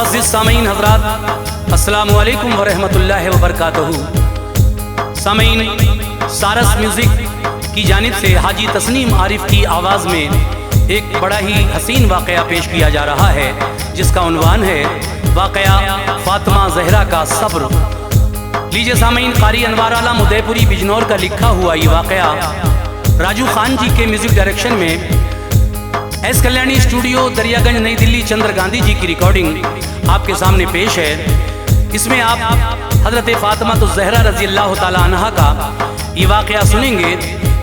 मुअज़्ज़िज़ सामीन हज़रात, अस्सलामु अलैकुम व रहमतुल्लाहि व बरकातहू। सामीन, सारस म्यूज़िक की जानिब से हाजी तस्नीम आरिफ की आवाज़ में एक बड़ा ही हसीन वाक़या पेश किया जा रहा है, जिसका उन्वान है वाक़या फ़ातिमा ज़हरा का सब्र। लीजिए सामीन, क़ारी अनवार आला मुदयपुरी बिजनौर का लिखा हुआ ये वाक़या राजू खान जी के म्यूज़िक डायरेक्शन में एस कल्याणी स्टूडियो दरियागंज नई दिल्ली चंद्र गांधी जी की रिकॉर्डिंग आपके सामने पेश है। इसमें आप हज़रत फ़ातिमा ज़हरा रज़ी अल्लाह ताला अन्हा का ये वाक़या सुनेंगे,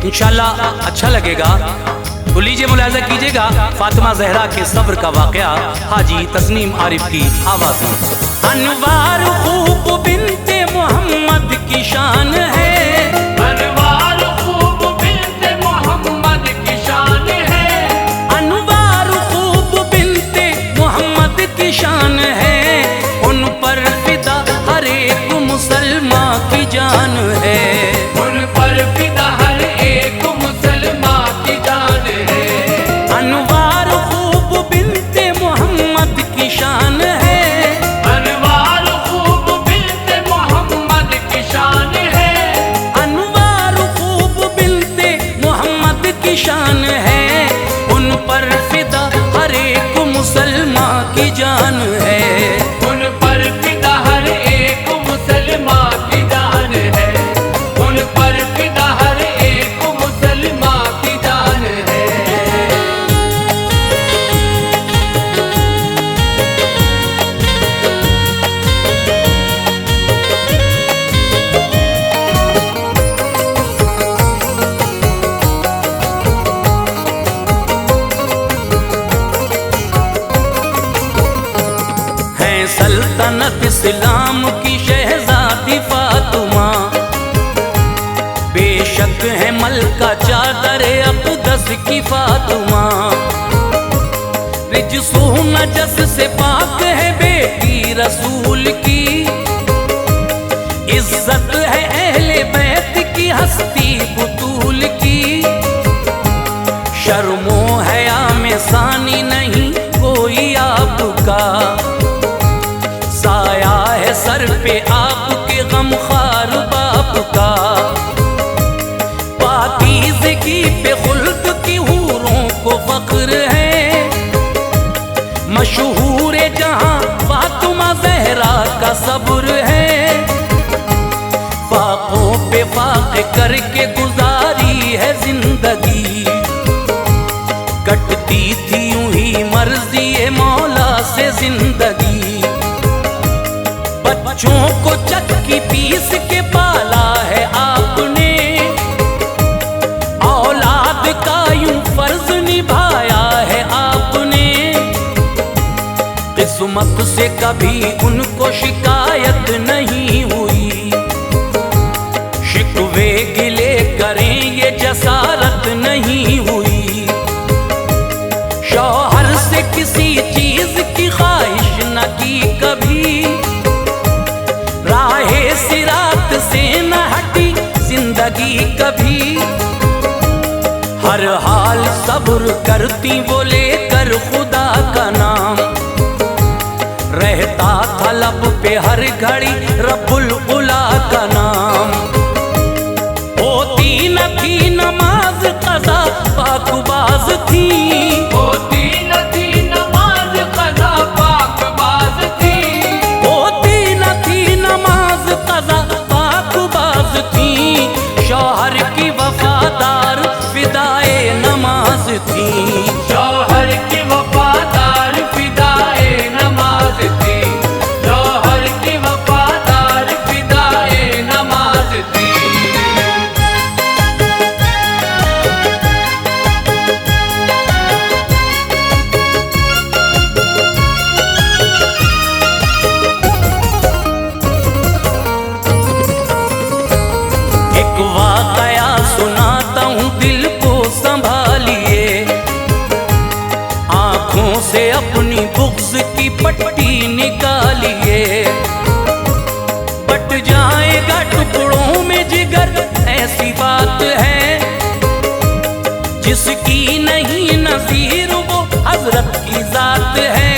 इंशाअल्लाह अच्छा लगेगा। तो लीजिए मुलाज़ा कीजिएगा फ़ातिमा ज़हरा के सब्र का वाक़या हाजी तस्नीम आरिफ की आवाज़ में। अनवार खूब बिन्ते मोहम्मद की शान है, शान है, उन पर फिदा हर एक मुसलमान की जान है, उन पर फिदा हर एक मुसलमान की जान है। अनवार खूब बिन्ते मोहम्मद की शान है, अनवार खूब बिन्ते मोहम्मद की शान है, अनवार खूब बिन्ते मोहम्मद की शान है, उन पर फिदा हर एक मुसलमान की जान है, उन पर फिदा हर एक मुसलमान की जान है, उन पर फिदा हर एक मुसलमान की जान है। सल्तनत इस्लाम की शहजादी फातिमा, बेशक है मलका चादर अक़दस की फातिमा, रिजसो नजस से पाक है बेटी रसूल की, इज्जत है अहले बैत की हस्ती बुतूल की, शर्मो हया में सानी नहीं कोई आपका, साया है सर पे आपके गमखार बाप का, पाकीज़गी पे खुल्द की हूरों को फख्र है, मशहूर जहां फ़ातिमा ज़हरा का सब्र है, फाकों पे फाक़ करके गुजारी है जिंदगी, कटती थी यूं ही मर्ज़ी मौला से जिंदगी, बच्चों को चक्की पीस के पाला है आपने, औलाद का यूं फर्ज निभाया है आपने, किस्मत से कभी उनको शिकायत नहीं हुई, शिकवे गिले करें ये जसारत नहीं हुई, शौहर से किसी चीज की ख्वाहिश न की कभी, राहे सिरात से न हटी जिंदगी कभी, हर हाल सब्र करती वो लेकर खुदा का नाम, रहता था लब पे हर घड़ी रब्बुल उला का नाम, होती न थी नमाज क़ज़ा पाकबाज़ थी, होती न थी नमाज क़ज़ा पाकबाज़ थी, होती न थी नमाज क़ज़ा पाकबाज़ थी, शौहर की वफादार फिदाए नमाज थी, शौहर की वफादार फिदाए नमाज थी, शौहर की वफादार फिदाए नमाज थी। एक वाक़या सुनाता हूँ दिल को संभालिए, आँखों से अपनी बुग़्ज़ की पट्टी निकालिए, बट जाएगा टुकड़ों में जिगर ऐसी बात है, जिसकी नहीं नज़ीर वो हज़रत की ज़ात है,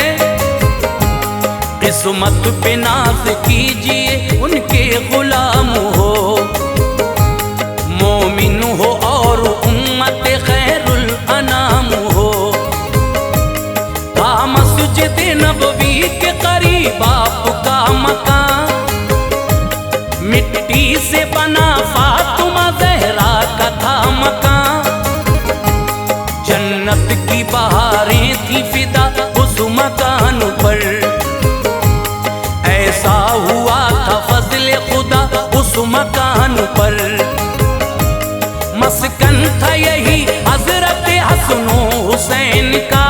इस्मत पे नाज कीजिए, उनके गुलाम हो, मोमिन हो और उम्मत खैरुल अनाम हो। मस्जिद नबवी के करीब आपका मकान, मिट्टी से बना फातिमा ज़हरा का था मकान। जन्नत की बहारें थी फिदा उस मकान पर, ऐसा हुआ था फज़ल खुदा उस मकान पर। मस्कन था यही हज़रत हसन हुसैन का,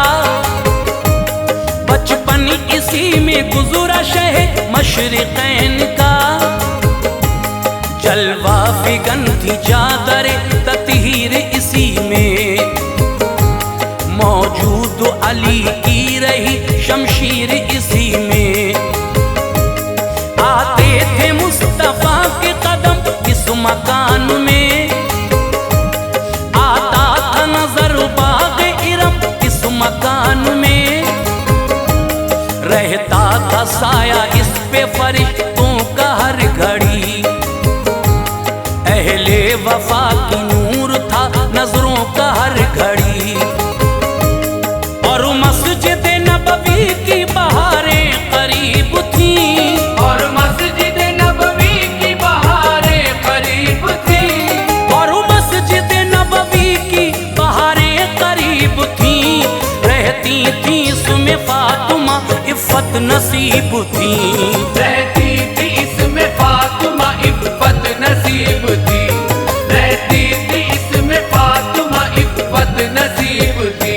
बचपन इसी में गुज़रा शह मशरिक़ैन का। जलवा फिगन थी चादर ततहीर इसी में, मौजूद अली की रही शमशीर इसी में। आते थे मुस्तफ़ा के कदम इस मकान में, आता था नजर बाग इरम इस मकान में। रहता था साया इस पे फरिश्तों का हर घड़ी, अहले वफा की नूर था नजरों का हर घड़ी। और मस्जिद नबवी की बहारें करीब थी, और मस्जिद नबवी की बहारें करीब थी, और मस्जिद नबवी की बहारें करीब थी। रहती थी इसमें फातिमा इफ़्फ़त नसीब थी, रहती थी इसमें फातिमा इफ़्फ़त नसीब थी, रहती थी इसमें फातिमा इफ़्फ़त नसीब थी।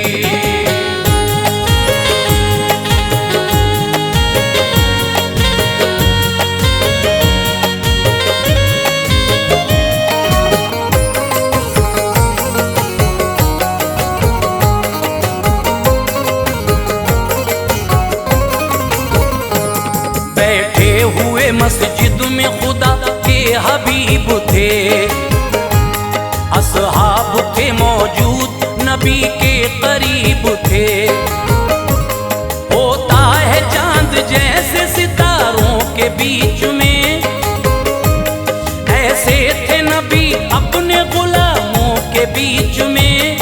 बैठे हुए मस्जिद में खुदा के हबीब थे, असहाब थे मौजूद नबी के करीब थे। होता है चांद जैसे सितारों के बीच में, ऐसे थे नबी अपने गुलामों के बीच में।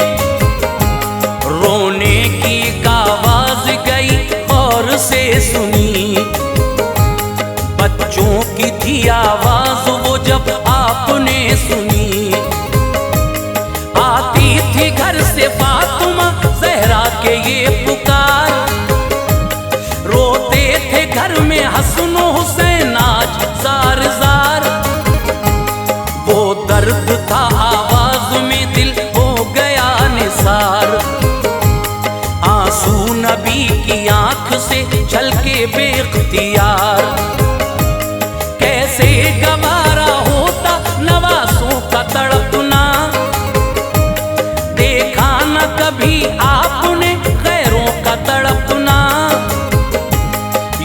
रोने की एक आवाज गई और से सुनी, बच्चों की थी आवाज वो जब आपने सुनी। आती थी घर से फातिमा ज़हरा के ये पुकार, रोते थे घर में हसन हुसैन आज ज़ार ज़ार। वो दर्द था आवाज में दिल हो गया निसार, आंसू नबी की आंख से छलके बेख्तियार। कैसे गवारा होता नवासों का तड़पना, देखा न कभी आपने गैरों का तड़पना।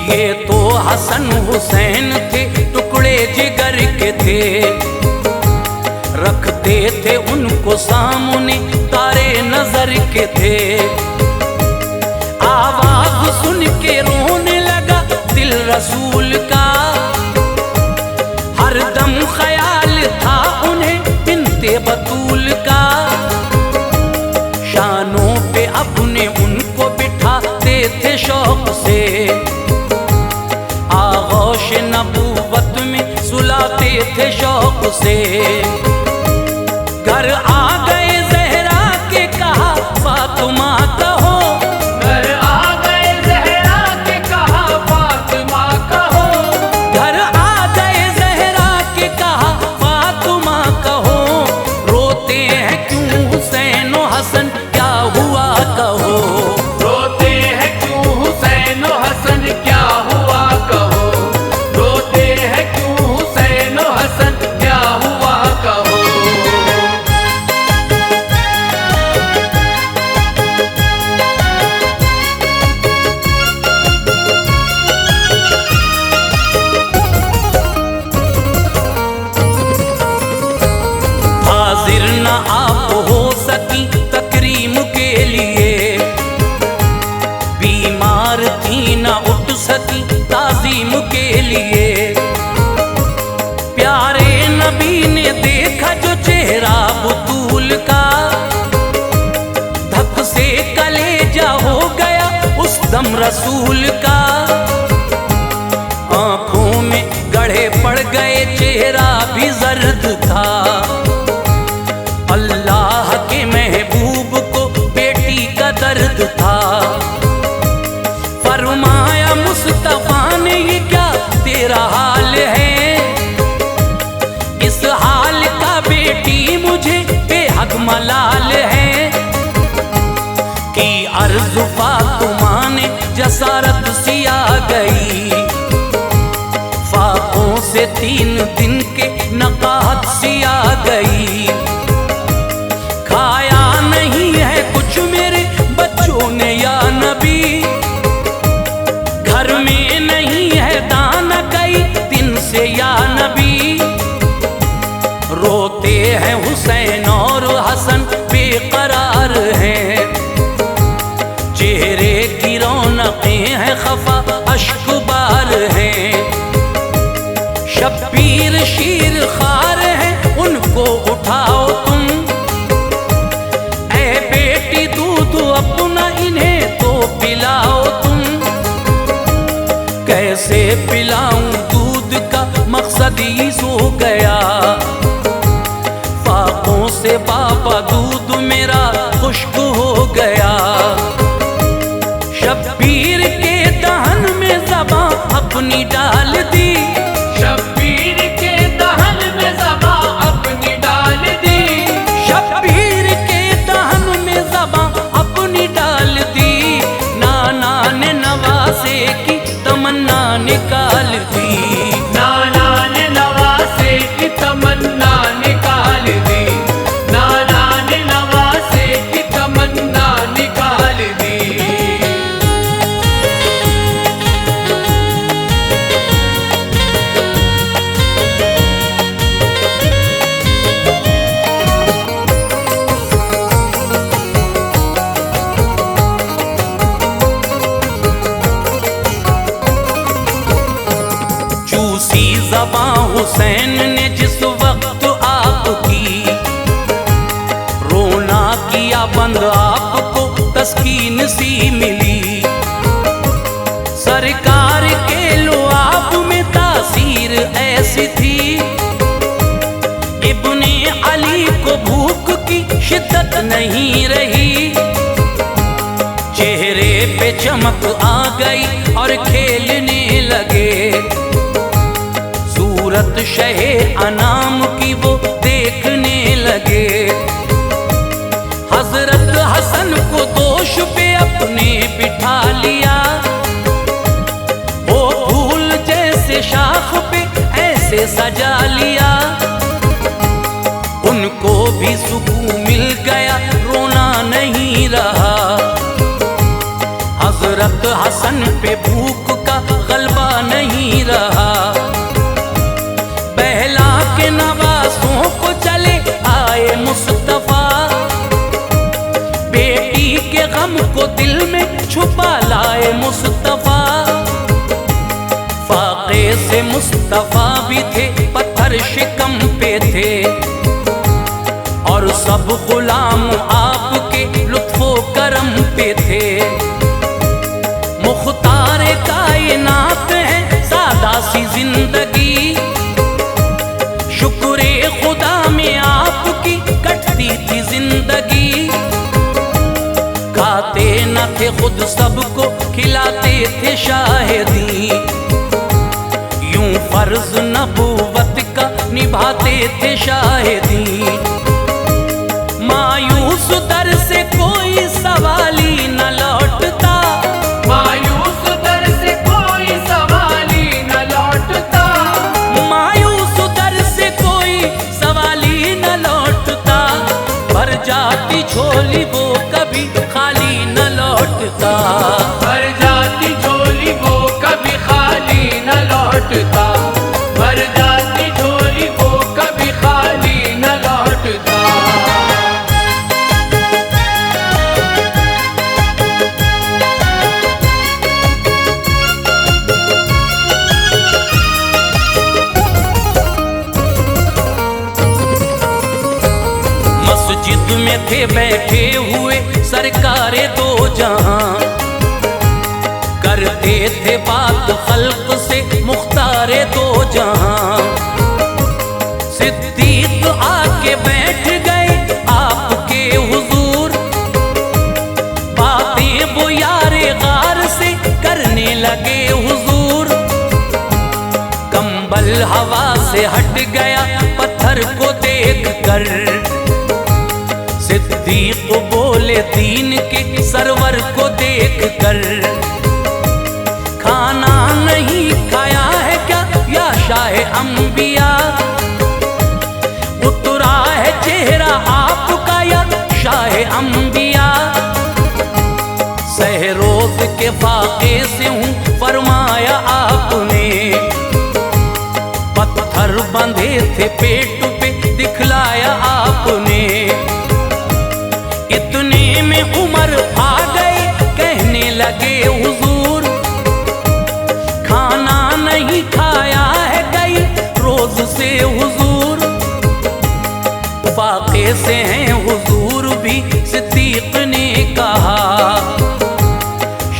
ये तो हसन हुसैन थे टुकड़े जिगर के थे, रखते थे उनको सामने तारे नजर के थे। आवाज सुन के रोने लगा दिल रसूल का, हरदम ख्याल था उन्हें बिन्ते बतूल का। शानों पे अपने उनको बिठाते थे शौक से, आगोश नबूवत में सुलाते थे शौक से। घर आ गए ज़हरा के कहा फातिमा कहो, घर आ गए ज़हरा के कहा फातिमा कहो, घर आ गए ज़हरा के कहा फातिमा कहो। रोते हैं क्यों हुसैन और हसन क्या हुआ कहो, रोते हैं क्यों हुसैन और हसन क्या हुआ कहो, रोते हैं क्यों हुसैन और हसन क्या हुआ कहो। लिए। प्यारे नबी ने देखा जो चेहरा बुतूल का, धक से कलेजा हो गया उस दम रसूल का। आंखों में गढ़े पड़ गए, चेहरा भी जर्द था। अल्लाह के महबूब को बेटी का दर्द था। फरमाया मुस्तफा ने ये क्या तेरा हाल है, इस हाल का बेटी मुझे बेहद मलाल है। कि अर्ज़ फातिमा ने जसारत सी आ गई, फाकों से 3 दिन के नकाहत सी आ गई। खाया नहीं है कुछ मेरे बच्चों ने या नबी, घर में नहीं है दाना कई दिन से या नबी। रोते हैं हुसैन और हसन बेकरार हैं, चेहरे की रौनकें हैं खफा अश्कबार हैं। शब्बीर शीर खार हैं उनको उठाओ तुम, ऐ बेटी दूध अपना इन्हें तो पिलाओ तुम। कैसे पिलाऊं दूध का मकसद ही सो गया, फाकों से बाबा दूध मेरा खुश्क हो गया। शब्बीर के दहन में ज़बां अपनी डाल दी, शब्बीर के दहन में ज़बां अपनी डाल दी, शब्बीर के दहन में ज़बां अपनी डाल दी। नाना ने नवासे की तमन्ना निकाल दी, नाना ने नवासे की तमन्ना निकाल दी, नाना ने नवासे की तमन्ना निकाल दी। चूसी ज़बां हुसैन ने जिस वक्त आपकी, रोना किया बंद आपको तस्कीन सी मिली। सरकार के लुआब में तासीर ऐसी थी, इब्ने अली को भूख की शिद्दत नहीं रही। चेहरे पे चमक आ गई और खेलने लगे, सूरत शहे अनाम की वो देखने लगे। हजरत हसन को दोष पे अपने बिठा लिया, वो फूल जैसे शाख पे ऐसे सजा लिया। उनको भी सुकून मिल गया, रोना नहीं रहा। हजरत हसन पे भूख का गलबा नहीं रहा। बहला के नवासों को चले आए मुस्तफा, बेटी के गम को दिल में छुपा लाए मुस्तफा। फाके से मुस्तफा भी थे, पत्थर शिकम पे थे, और सब गुलाम आपके लुत्फो करम पे थे। मुख्तारे कायनात है सादा सी जिंदगी, शुक्रे खुदा में आपकी कटती थी जिंदगी। खाते न थे खुद सबको खिलाते थे शाहिदी, यूं फर्ज नबूवत का निभाते थे शाहिदी। मायूस दर से कोई सवाली न लौटता, मायूस दर से कोई सवाली न लौटता, मायूस दर से कोई सवाली न लौटता। भर जाती झोली वो कभी खाली न लौटता, भर जाती झोली वो कभी खाली न लौटता, भर जाती झोली वो कभी खाली न लौटता। थे बैठे हुए सरकारे दो जहां, करते थे बात खल्क से मुख्तारे दो जहां। सिद्दीक आके बैठ गए आपके हुजूर, बातें वो यारे गार से करने लगे हुजूर। कंबल हवा से हट गया पत्थर को देख कर, सिद्दीक बोले दीन के सरवर को देख कर, खाना नहीं खाया है क्या या शाह अंबिया? उतरा है चेहरा आपका या शाह अंबिया? सहरोज के फाके से हूँ फरमाया आपने, पत्थर बंधे थे पेट पे दिखलाया आपने। इतने में उमर आ गए कहने लगे हुजूर, खाना नहीं खाया है कई रोज से हुजूर। फाके से हैं हुजूर भी सिद्दीक ने कहा,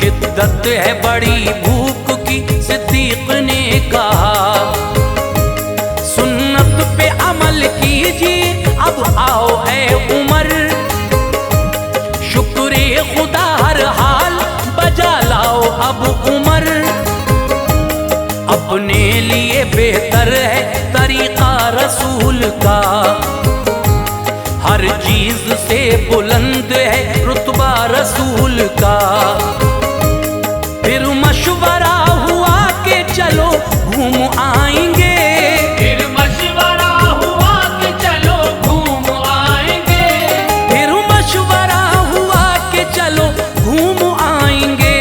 शिद्दत है बड़ी भूख की सिद्दीक ने कहा। सुन्नत पे अमल कीजिए अब आओ ऐ उमर, शुक्रे खुदा हर हाल बजा लाओ अब उमर। अपने लिए बेहतर है तरीका रसूल का, हर चीज से बुलंद है रुतबा रसूल का। फिर मशवरा हुआ कि चलो घूम आएंगे, फिर मशवरा हुआ कि चलो घूम आएंगे, फिर मशवरा हुआ कि चलो घूम आएंगे।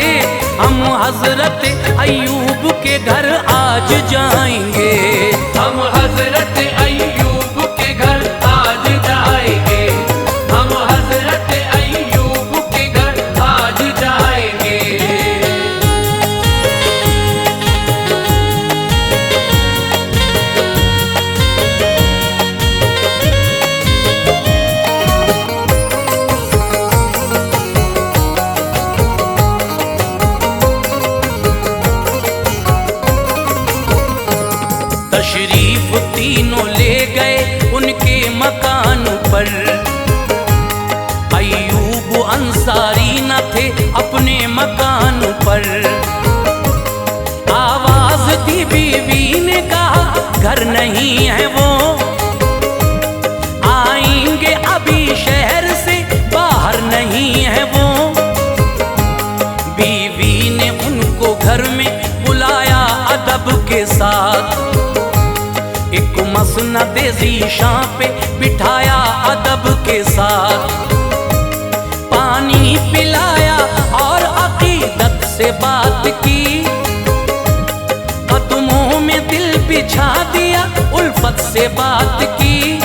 हम हजरत अय्यूब के घर आज जाएंगे, हम हजरत अय्यूब के घर आज जाएंगे, हम हजरत अय्यूब के घर आज जाएंगे। तशरीफ तीनों ले गए उनके मकान पर, अय्यूब अंसारी न थे अपने मकान पर। आवाज दी बीवी ने कहा घर नहीं है वो, आएंगे अभी शहर से बाहर नहीं है वो। बीवी ने उनको घर में बुलाया अदब के साथ, एक मसनद ज़ीशां पे बिठाया अदब के साथ। पानी पिलाया और अकीदत से बात की, कदमों में दिल बिछा दिया उल्फत से बात की।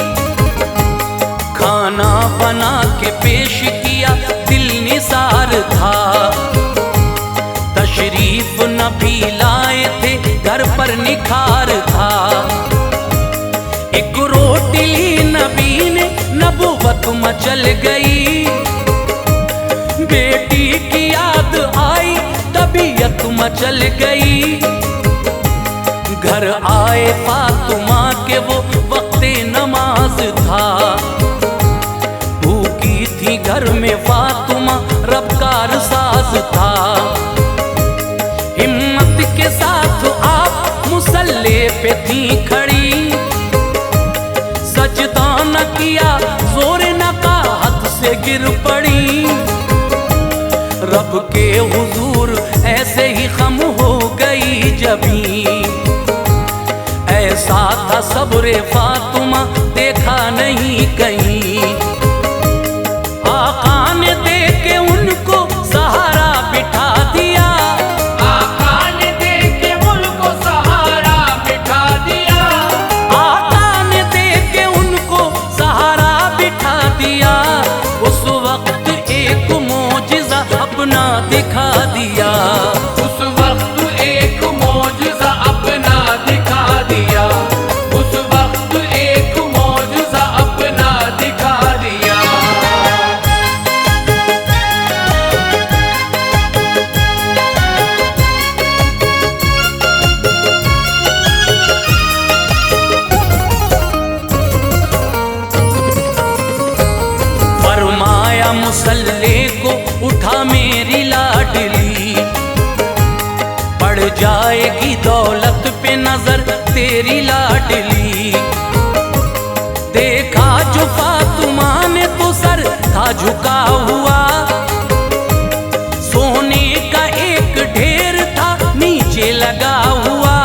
खाना बना के पेश किया दिल निसार था, तशरीफ नबी लाए थे घर पर निखार था। एक रोटी ली नबी ने नबुवत मचल गई, बेटी की याद आई तबीयत मचल गई। घर आए फातिमा के वो वक्ते नमाज था, भूखी थी घर में फातिमा रबकार साज था। हिम्मत के साथ आप मुसल्ले पे थी खड़ी, सजदा न किया जोर न का हाथ से गिर पड़ी। रब के हुजूर ऐसे ही खम हो गई जबी, ऐसा था सब्र फातिमा देखा नहीं कहीं। आका ने दे के उनको सहारा बिठा दिया, आका ने दे के उनको सहारा बिठा दिया, आका ने दे के उनको सहारा बिठा दिया। उस वक्त एक मोजिज़ा अपना दिखा दिया, उस वक्त एक मौजज़ा अपना दिखा दिया, उस वक्त एक मौजज़ा अपना दिखा दिया। मुसल्ले को उठा मेरी लाडली, पड़ जाएगी दौलत पे नजर तेरी लाडली। देखा जो फातिमा ने तो सर था झुका हुआ, सोने का एक ढेर था नीचे लगा हुआ।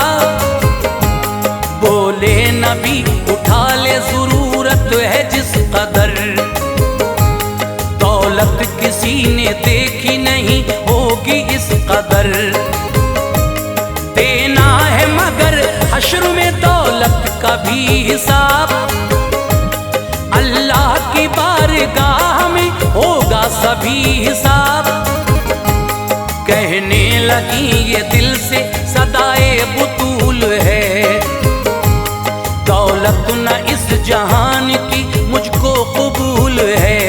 बोले नबी उठा ले जरूरत है जिस कदर, दौलत किसी ने देखी नहीं होगी इस कदर। देना है मगर हश्र में दौलत का भी हिसाब, अल्लाह की बारगाह में होगा सभी हिसाब। कहने लगी ये दिल से सदाए बुतूल है, दौलत न इस जहान की मुझको कबूल है।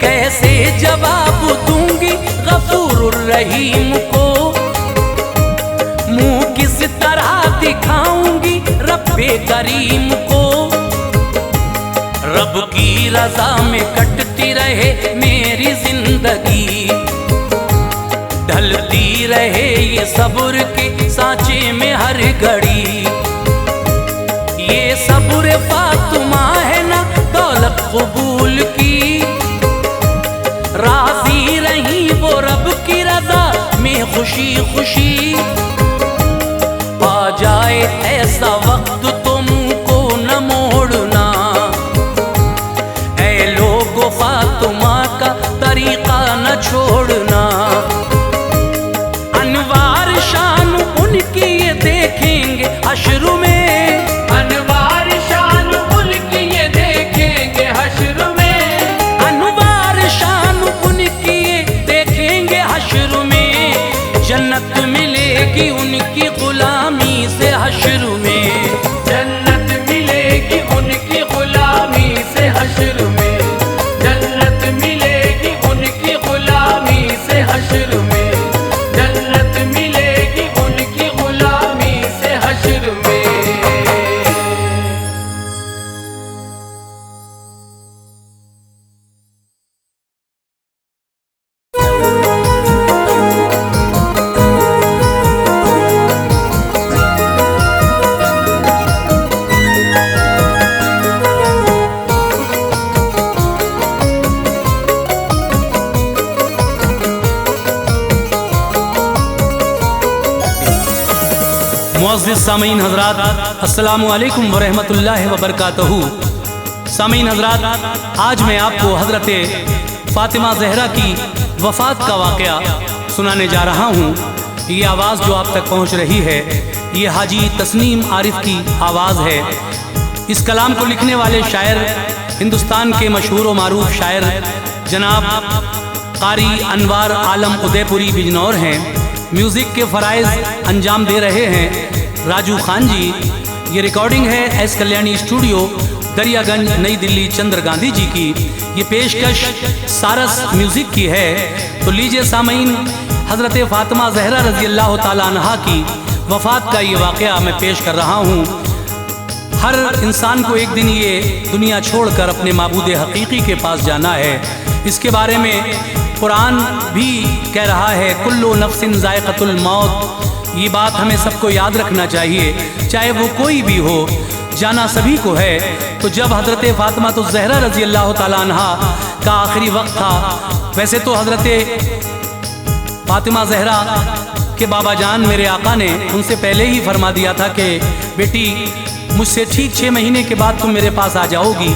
कैसे जवाब दूंगी गफूरुर रहीम को, मुंह किस तरह दिखाऊंगी रब्बे करीम को। रब की रजा में कटती रहे मेरी जिंदगी, ढलती रहे ये सब्र के सांचे में हर घड़ी। ये सब्र फातिमा है ना दौलत कबूल की, राजी रही वो रब की रजा में खुशी खुशी। आ जाए ऐसा वक्त तो मुंह को न मोड़ना, ऐ लोगो फातिमा का तरीका न छोड़ना। अनवार शान उनकी ये देखेंगे हश्र में, अनवार शान उनकी ये देखेंगे हश्र में, अनवार शान उनकी ये देखेंगे हश्र में। जन्नत मिलेगी उनकी गुलामी से हश्र में, जन्नत मिलेगी उनकी गुलामी से हश्र में, जन्नत मिलेगी उनकी गुलामी से हश्र में, जन्नत मिलेगी उनकी गुलामी से हश्र में। मुअज़्ज़िज़ सामीन हज़रात, अस्सलामु अलैकुम व रहमतुल्लाहि व बरकातहू। सामीन हज़रात, आज मैं आपको हज़रत फ़ातिमा ज़हरा की वफ़ात का वाक़या सुनाने जा रहा हूँ। ये आवाज़ जो आप तक पहुँच रही है, ये हाजी तस्नीम आरिफ की आवाज़ है। इस कलाम को लिखने वाले शायर हिंदुस्तान के मशहूर व मारूफ शायर जनाब कारी अनवार आलम उदयपुरी बिजनौर हैं। म्यूज़िक के फ़राइज़ अंजाम दे रहे हैं राजू खान जी। ये रिकॉर्डिंग है एस कल्याणी स्टूडियो, दरियागंज, नई दिल्ली, चंद्र गांधी जी की। ये पेशकश सारस म्यूज़िक की है। तो लीजिए सामीन, हज़रत फ़ातिमा ज़हरा रज़ी अल्लाह ताला अन्हा की वफ़ात का ये वाक़या मैं पेश कर रहा हूँ। हर इंसान को एक दिन ये दुनिया छोड़कर अपने माबूद हकीकी के पास जाना है। इसके बारे में कुरान भी कह रहा है, कुल्लु नफ्सिन ज़ायक़तुल मौत। ये बात हमें सबको याद रखना चाहिए, चाहे वो कोई भी हो, जाना सभी को है। तो जब हज़रत फ़ातिमा तो ज़हरा रज़ी अल्लाह ताला अन्हा का आखिरी वक्त था, वैसे तो हज़रत फ़ातिमा ज़हरा के बाबा जान मेरे आका ने उनसे पहले ही फरमा दिया था कि बेटी मुझसे ठीक 6 महीने के बाद तुम मेरे पास आ जाओगी।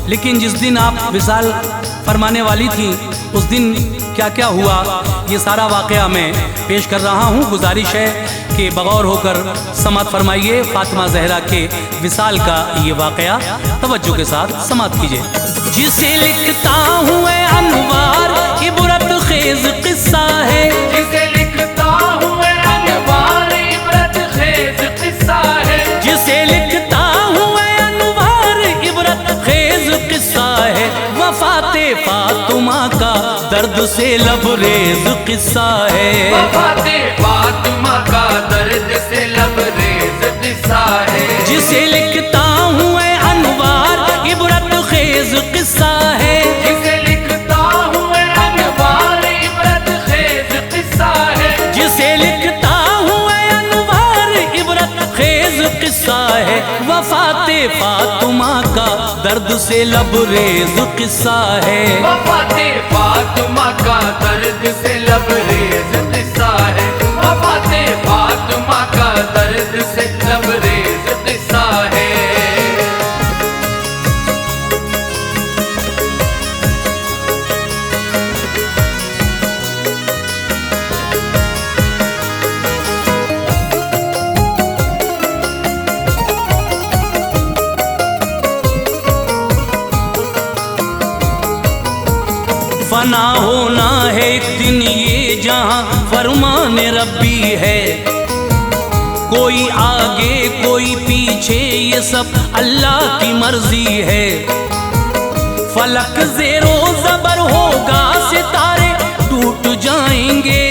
लेकिन जिस दिन आप विसाल फरमाने वाली थी, उस दिन क्या क्या हुआ, ये सारा वाक़या मैं पेश कर रहा हूँ। गुजारिश है कि बगौर होकर समात फरमाइए फ़ातिमा ज़हरा के विसाल का ये वाक़या तवज्जो के साथ समात कीजिए। जिसे लिखता हूँ अनवार इबरत खेज किस्सा है, जिसे लिखता हूँ अनवार इबरत खेज किस्सा है, जिसे लिखता हूँ अनवार इबरत खेज किस्सा है। वफ़ाते फ़ातिमा का दर्द से लबरेज किस्सा है, वफ़ाते फ़ातिमा का दर्द से लबरेज किस्सा है। जिसे लिखता हूँ अनवार इबरत खेज किस्सा है, जिसे लिखता फातिमा का दर्द से लबरेज किस्सा है। वफाते फातिमा का दर्द से लबरेज किस्सा है। वफाते फातिमा का दर्द से लबरेज किस्सा है। फना होना है एक दिन ये जहां फरमान रब्बी है। कोई आगे कोई पीछे ये सब अल्लाह की मर्जी है। फलक ज़ेरो ज़बर होगा, सितारे टूट जाएंगे।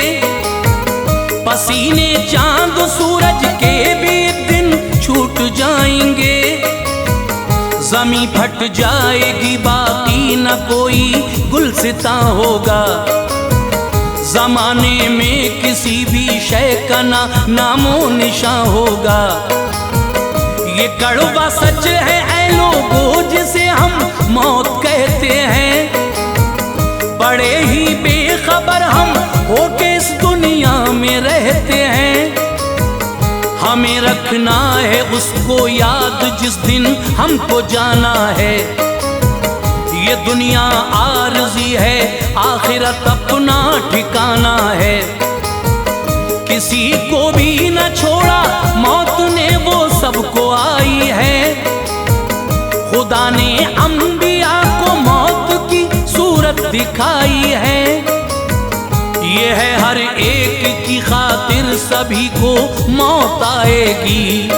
पसीने चांद सूरज के भी एक दिन छूट जाएंगे। ज़मीं फट जाएगी, बाकी न कोई गुलसिता होगा। ज़माने में किसी भी शय का ना नामो निशान होगा। ये कड़वा सच है ऐ लोगों जिसे हम मौत कहते हैं। बड़े ही बेखबर हम होके इस दुनिया में रहते हैं। हमें रखना है उसको याद जिस दिन हमको जाना है। ये दुनिया आरज़ी है, आखिरत अपना ठिकाना है। किसी को भी न छोड़ा मौत ने, वो सबको आई है। खुदा ने अंबिया को मौत की सूरत दिखाई है। ये है हर एक की खातिर सभी को मौत आएगी।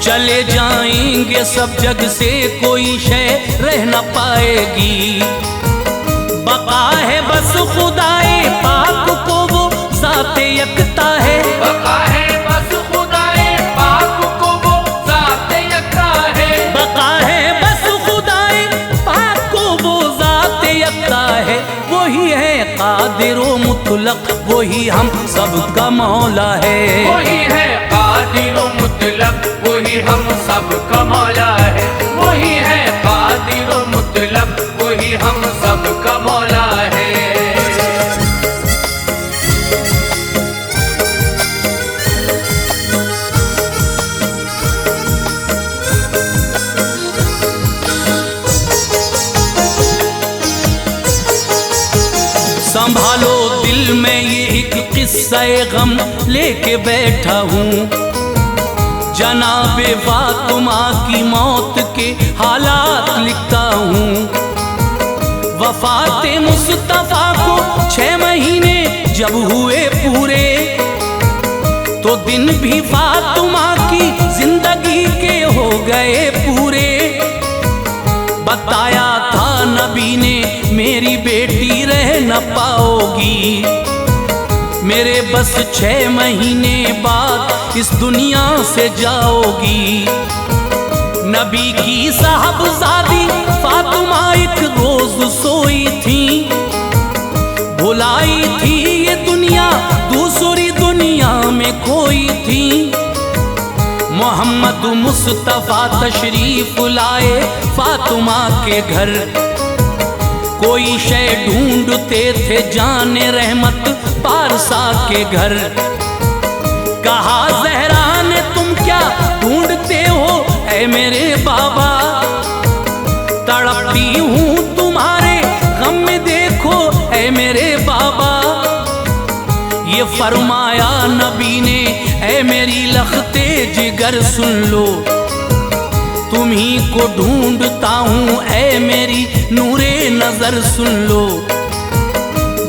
चले जाएंगे सब जग से, कोई शय रह न पाएगी। बका है बस खुदाए पाक को, वो ज़ाते यकता है। बका है बस खुदाए पाक को, वो ज़ाते यकता है। बका है बस खुदाए पाक को, वो ज़ाते यकता है। वही है कादिर व मुतलक, वही हम सबका मौला है। वही है कादिर व मुतलक, वही हम सबका मौला है। वही है कादिर व मुतलक, वही हम सबका मौला है। संभालो दिल में ये एक किस्सा गम लेके बैठा हूँ। जनाबे फातिमा की मौत के हालात लिखता हूँ। वफाते मुस्तफा को 6 महीने जब हुए पूरे, तो दिन भी फातिमा की जिंदगी के हो गए पूरे। बताया था नबी ने मेरी बेटी रह न पाओगी। मेरे बस 6 महीने बाद इस दुनिया से जाओगी। नबी की साहबजादी फातिमा एक रोज सोई थी। भुलाई थी ये दुनिया, दूसरी दुनिया में खोई थी। मोहम्मद मुस्तफा तशरीफ लाए फातिमा के घर। कोई शय ढूंढते थे जाने रहमत पारसा के घर। कहा ज़हरा ने तुम क्या ढूंढते हो ऐ मेरे बाबा। तड़पती हूँ तुम्हारे गम में, देखो ऐ मेरे बाबा। ये फरमाया नबी ने ऐ मेरी लखते जिगर सुन लो। तुम्ही को ढूंढता हूँ ऐ मेरी नूरे नजर सुन लो।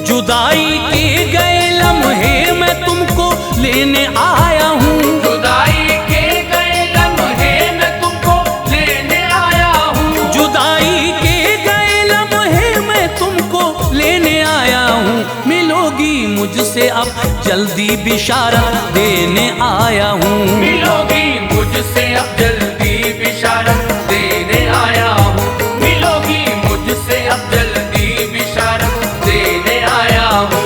जुदाई के गए लम्हे मैं तुमको लेने आया हूँ। जुदाई के गए लम्हे मैं तुमको लेने आया हूँ। जुदाई के गए लम्हे मैं तुमको लेने आया हूँ। मिलोगी मुझसे अब जल्दी बिशारत देने आया हूँ। मिलोगी मुझसे अब जल्दी बिशारत देने आया हूँ। मिलोगी मुझसे अब जल्दी बिशारत देने आया हूँ।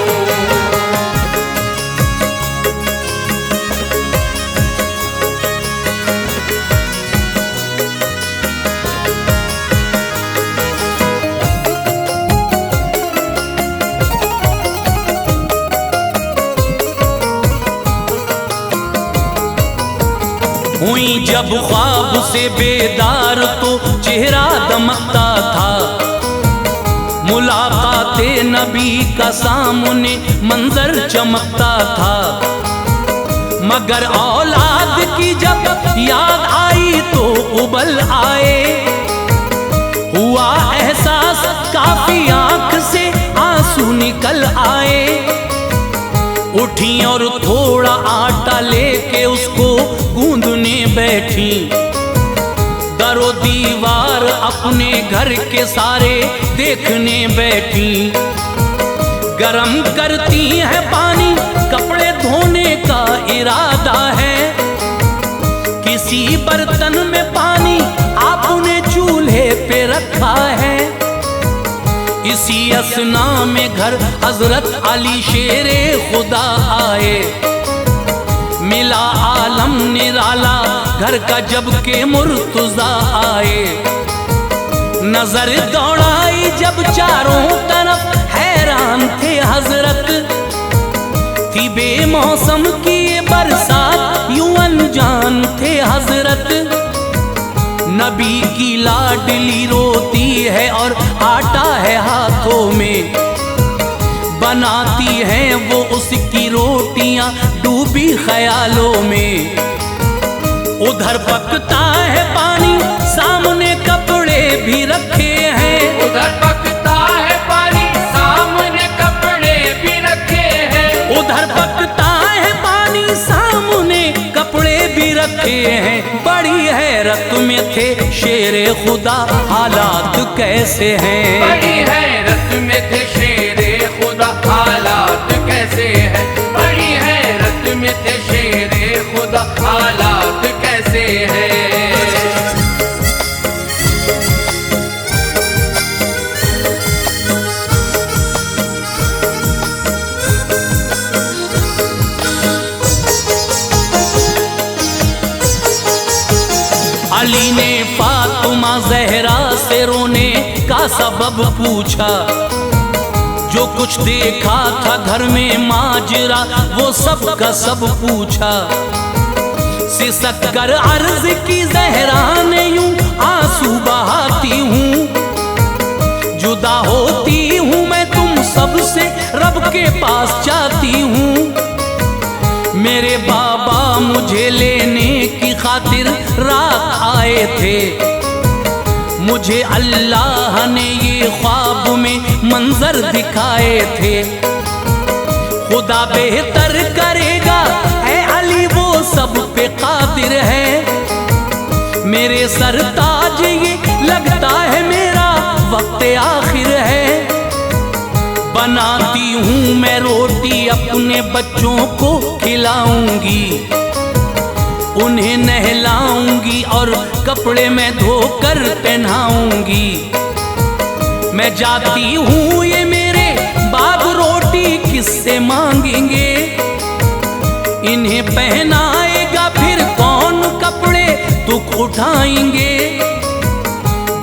हुई जब ख्वाब से बेदार तो चेहरा दमकता था, मुलाकाते नबी का सामने मंजर चमकता था। मगर औलाद की जब याद आई तो उबल आए, हुआ एहसास काफी आंख से आंसू निकल आए। उठी और थोड़ा आटा लेके उसको गूंदने बैठी, दरो दीवार अपने घर के सारे देखने बैठी। गरम करती है पानी, कपड़े धोने का इरादा है, किसी बर्तन में पानी आपने चूल्हे पे रखा है। इसी असना में घर हजरत अली शेरे खुदा आए, मिला आलम निराला घर का जब के मुर्तजा आए। नजर दौड़ाई जब चारों तरफ हैरान थे हजरत, थी बेमौसम की ये बरसात यूं अनजान थे हजरत। नबी की लाडली रोती है और आटा है हाथों में, बनाती हैं वो उसकी रोटियां डूबी ख्यालों में। उधर पकता है पानी, सामने कपड़े भी रखे हैं, उधर पकता है पानी, सामने कपड़े भी रखे हैं। उधर पकता है पानी, सामने कपड़े भी रखे हैं। बड़ी हैरत में थे शेरे खुदा, हालात कैसे हैं। बड़ी हैरत में थे शेरे खुदा, हालात कैसे हैं। बड़ी हैरत में थे शेरे खुदा, हालात कैसे हैं। अली ने फातिमा जहरा से रोने का सबब पूछा, जो कुछ देखा था घर में माजरा वो सब का सब पूछा। सिसक कर अर्ज की जहरा ने यूं आंसू बहाती हूँ, जुदा होती हूँ मैं तुम सबसे रब के पास जाती हूँ। मेरे बाबा मुझे लेने की खातिर रात आए थे, मुझे अल्लाह ने ये ख्वाब में मंजर दिखाए थे। खुदा बेहतर करेगा है अली वो सब पे कादिर है। मेरे सरताज ये लगता है मेरा वक्त आखिर है। बनाती हूँ मैं रोटी अपने बच्चों को खिलाऊंगी, उन्हें नहलाऊंगी और कपड़े में धोकर पहनाऊंगी। मैं जाती हूँ ये मेरे बाप रोटी किससे मांगेंगे, इन्हें पहनाएगा फिर कौन कपड़े दुख उठाएंगे।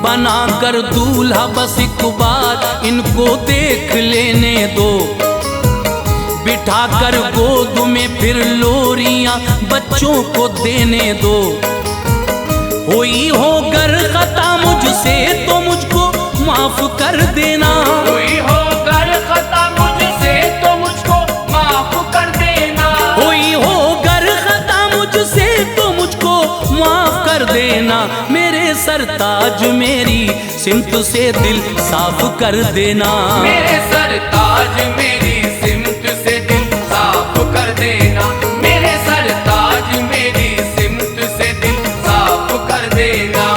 बनाकर दूल्हा बस एक बार इनको देख लेने दो, बिठाकर गोद में फिर लोरियां बच्चों को देने दो। हुई हो गर खता मुझसे तो मुझको माफ कर देना, हुई हो गर खता मुझसे तो मुझको माफ कर देना। हुई हो गर खता मुझसे तो मुझको माफ कर देना। मेरे सरताज मेरी सिमत से दिल साफ कर देना, मेरे सरताज मेरी सिमत से दिल साफ कर देना। मेरे सरताज मेरी सिमत से दिल साफ कर देना।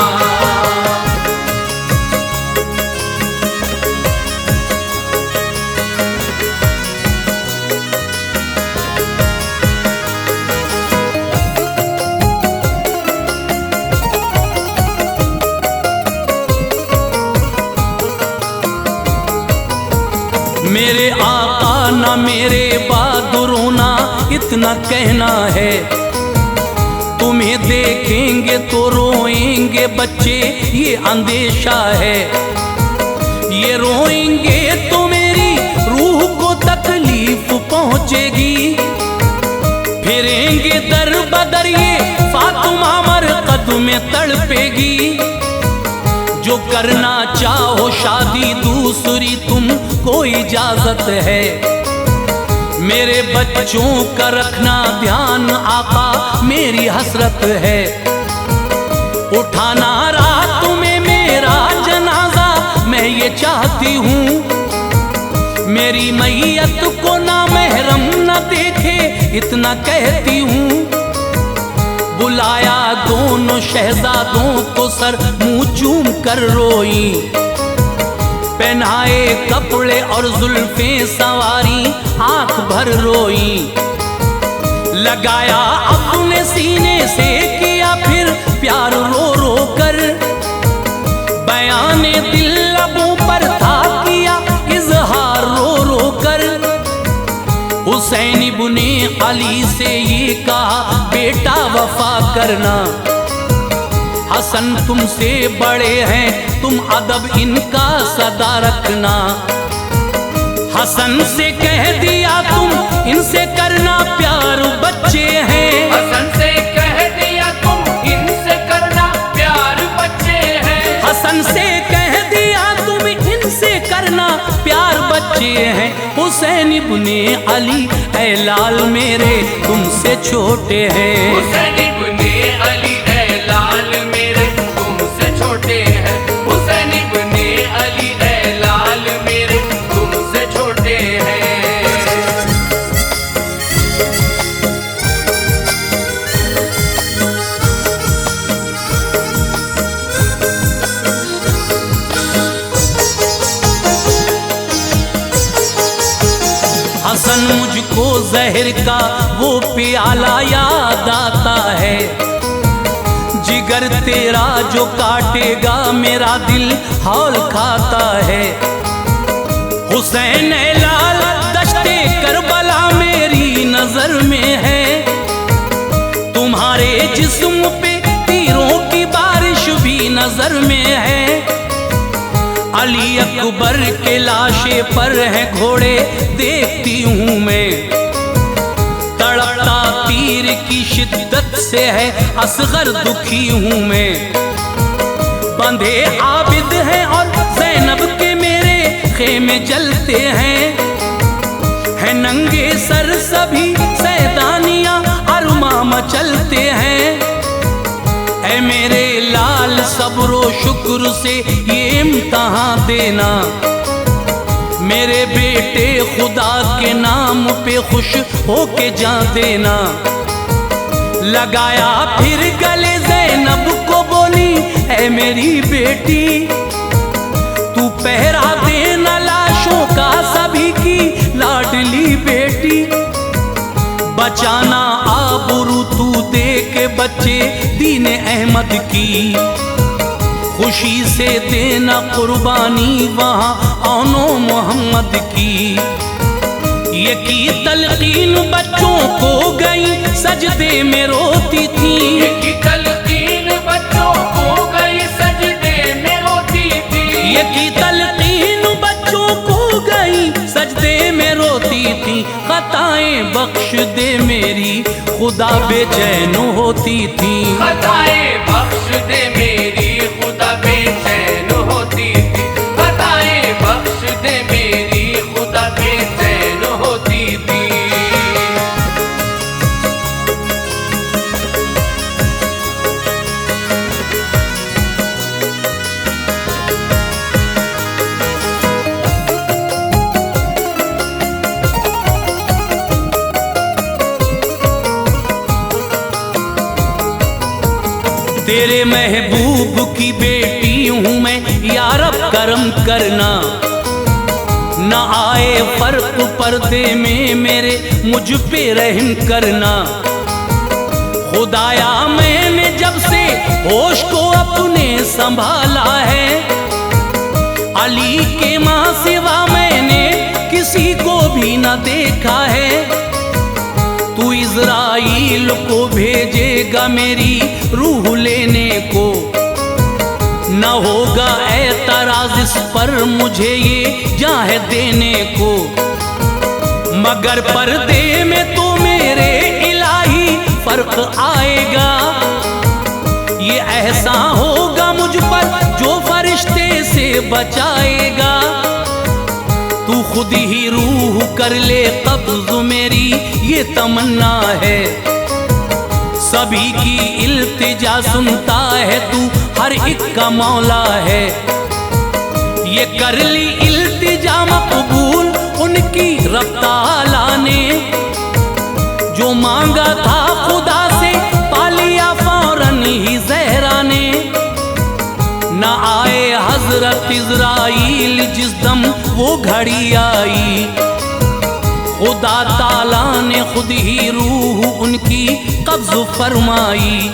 मेरे आका ना मेरे बहादुरों ना इतना कहना है, तुम्हें देखेंगे तो रोएंगे बच्चे ये अंदेशा है। ये रोएंगे तो मेरी रूह को तकलीफ पहुंचेगी, फिरेंगे दर बदर ये फातिमा में तड़पेगी। जो करना चाहो शादी दूसरी तुमको इजाजत है। मेरे बच्चों का रखना ध्यान आका मेरी हसरत है। उठाना रात में मेरा जनाजा मैं ये चाहती हूँ। मेरी मैयत को ना महरम न देखे इतना कहती हूँ। बुलाया दोनों शहजादों को सर मुंह चूम कर रोई। पहनाए कपड़े और जुल्फें संवारी आंख भर रोई। लगाया अपने सीने से किया फिर प्यार रो रो कर। बयाने दिल लबों पर था किया इजहार रो रो कर। हुसैन इब्ने अली से ये कहा बेटा वफा करना। हसन तुमसे बड़े हैं तुम अदब इनका सदा रखना। हसन से कह दिया तुम इनसे करना प्यार बच्चे हैं। हसन से कह दिया तुम इनसे करना प्यार बच्चे हैं। हसन से कह दिया तुम इनसे करना प्यार बच्चे हैं। हुसैन इब्ने अली ऐ लाल मेरे तुमसे छोटे हैं। हुसैन इब्ने अली ऐ लाल मेरे तुमसे छोटे हैं। हुसैन इब्ने अली ऐ लाल मेरे तुमसे छोटे हैं। हसन मुझको जहर का वो प्याला याद आता है। जिगर तेरा जो काटेगा मेरा दिल हौल खाता है। हुसैन ऐ लाल दश्ते करबला मेरी नजर में है। तुम्हारे जिस्म पे तीरों की बारिश भी नजर में है। अली अकबर के लाशे पर है घोड़े देखती हूँ मैं। तड़पता तीर की शिद्दत से है असगर दुखी हूँ मैं। बंधे आबिद हैं और ज़ैनब के मेरे खेमे जलते हैं। है नंगे सर सभी सैदानियाँ अरमा मचलते हैं। ऐ मेरे लाल सब्रो शुक्र से ये इम्तहान देना। मेरे बेटे खुदा के नाम पे खुश होके जा देना। लगाया फिर गले ज़ैनब को बोली ऐ मेरी बेटी तू पहरा देना लाशों का सभी की लाडली बेटी। बचाना आबरू तू दे के बच्चे दीन अहमद की। खुशी से देना कुर्बानी वहाँ औनो मोहम्मद की। ये की तलकीन बच्चों को गई सजदे में रोती थी। ये की तलकीन बच्चों को गई सजदे में रोती थी। ये की तलकीन बच्चों को गई सजदे में रोती थी। खताएं बख्श दे मेरी खुदा बेचैन होती थी। खताएं बख्श दे मेरी खुदा बेचैन होती थी। खताएं बख्श दे मेरी खुदा बेचैन होती थी। तेरे महबूब की बेटी हूँ मैं या रब करम करना। न आए फर्क पर्दे में मेरे मुझ पे रहम करना। खुदाया मैंने जब से होश को अपने संभाला है। अली के माँ सिवा मैंने किसी को भी न देखा है। तू इज़राइल को भेजेगा मेरी रूह लेने को। न होगा एतराज़ इस पर मुझे ये जाह देने को। मगर पर्दे में तो मेरे इलाही फर्क आएगा। ये ऐसा होगा मुझ पर जो फरिश्ते से बचाएगा। तू खुद ही रूह कर ले कब्ज़ मेरी ये तमन्ना है। सभी की इल्तिजा सुनता है तू हर एक का मौला है। ये कर ली इल्तिजा मकबूल उनकी रब ताला ने। जो मांगा था खुदा से पा लिया फौरन ही ज़हरा ने। न आए हजरत इज़राइल जिस दम वो घड़ी आई। खुदा ताला ने खुद ही रूह उनकी कब्ज़ फरमाई।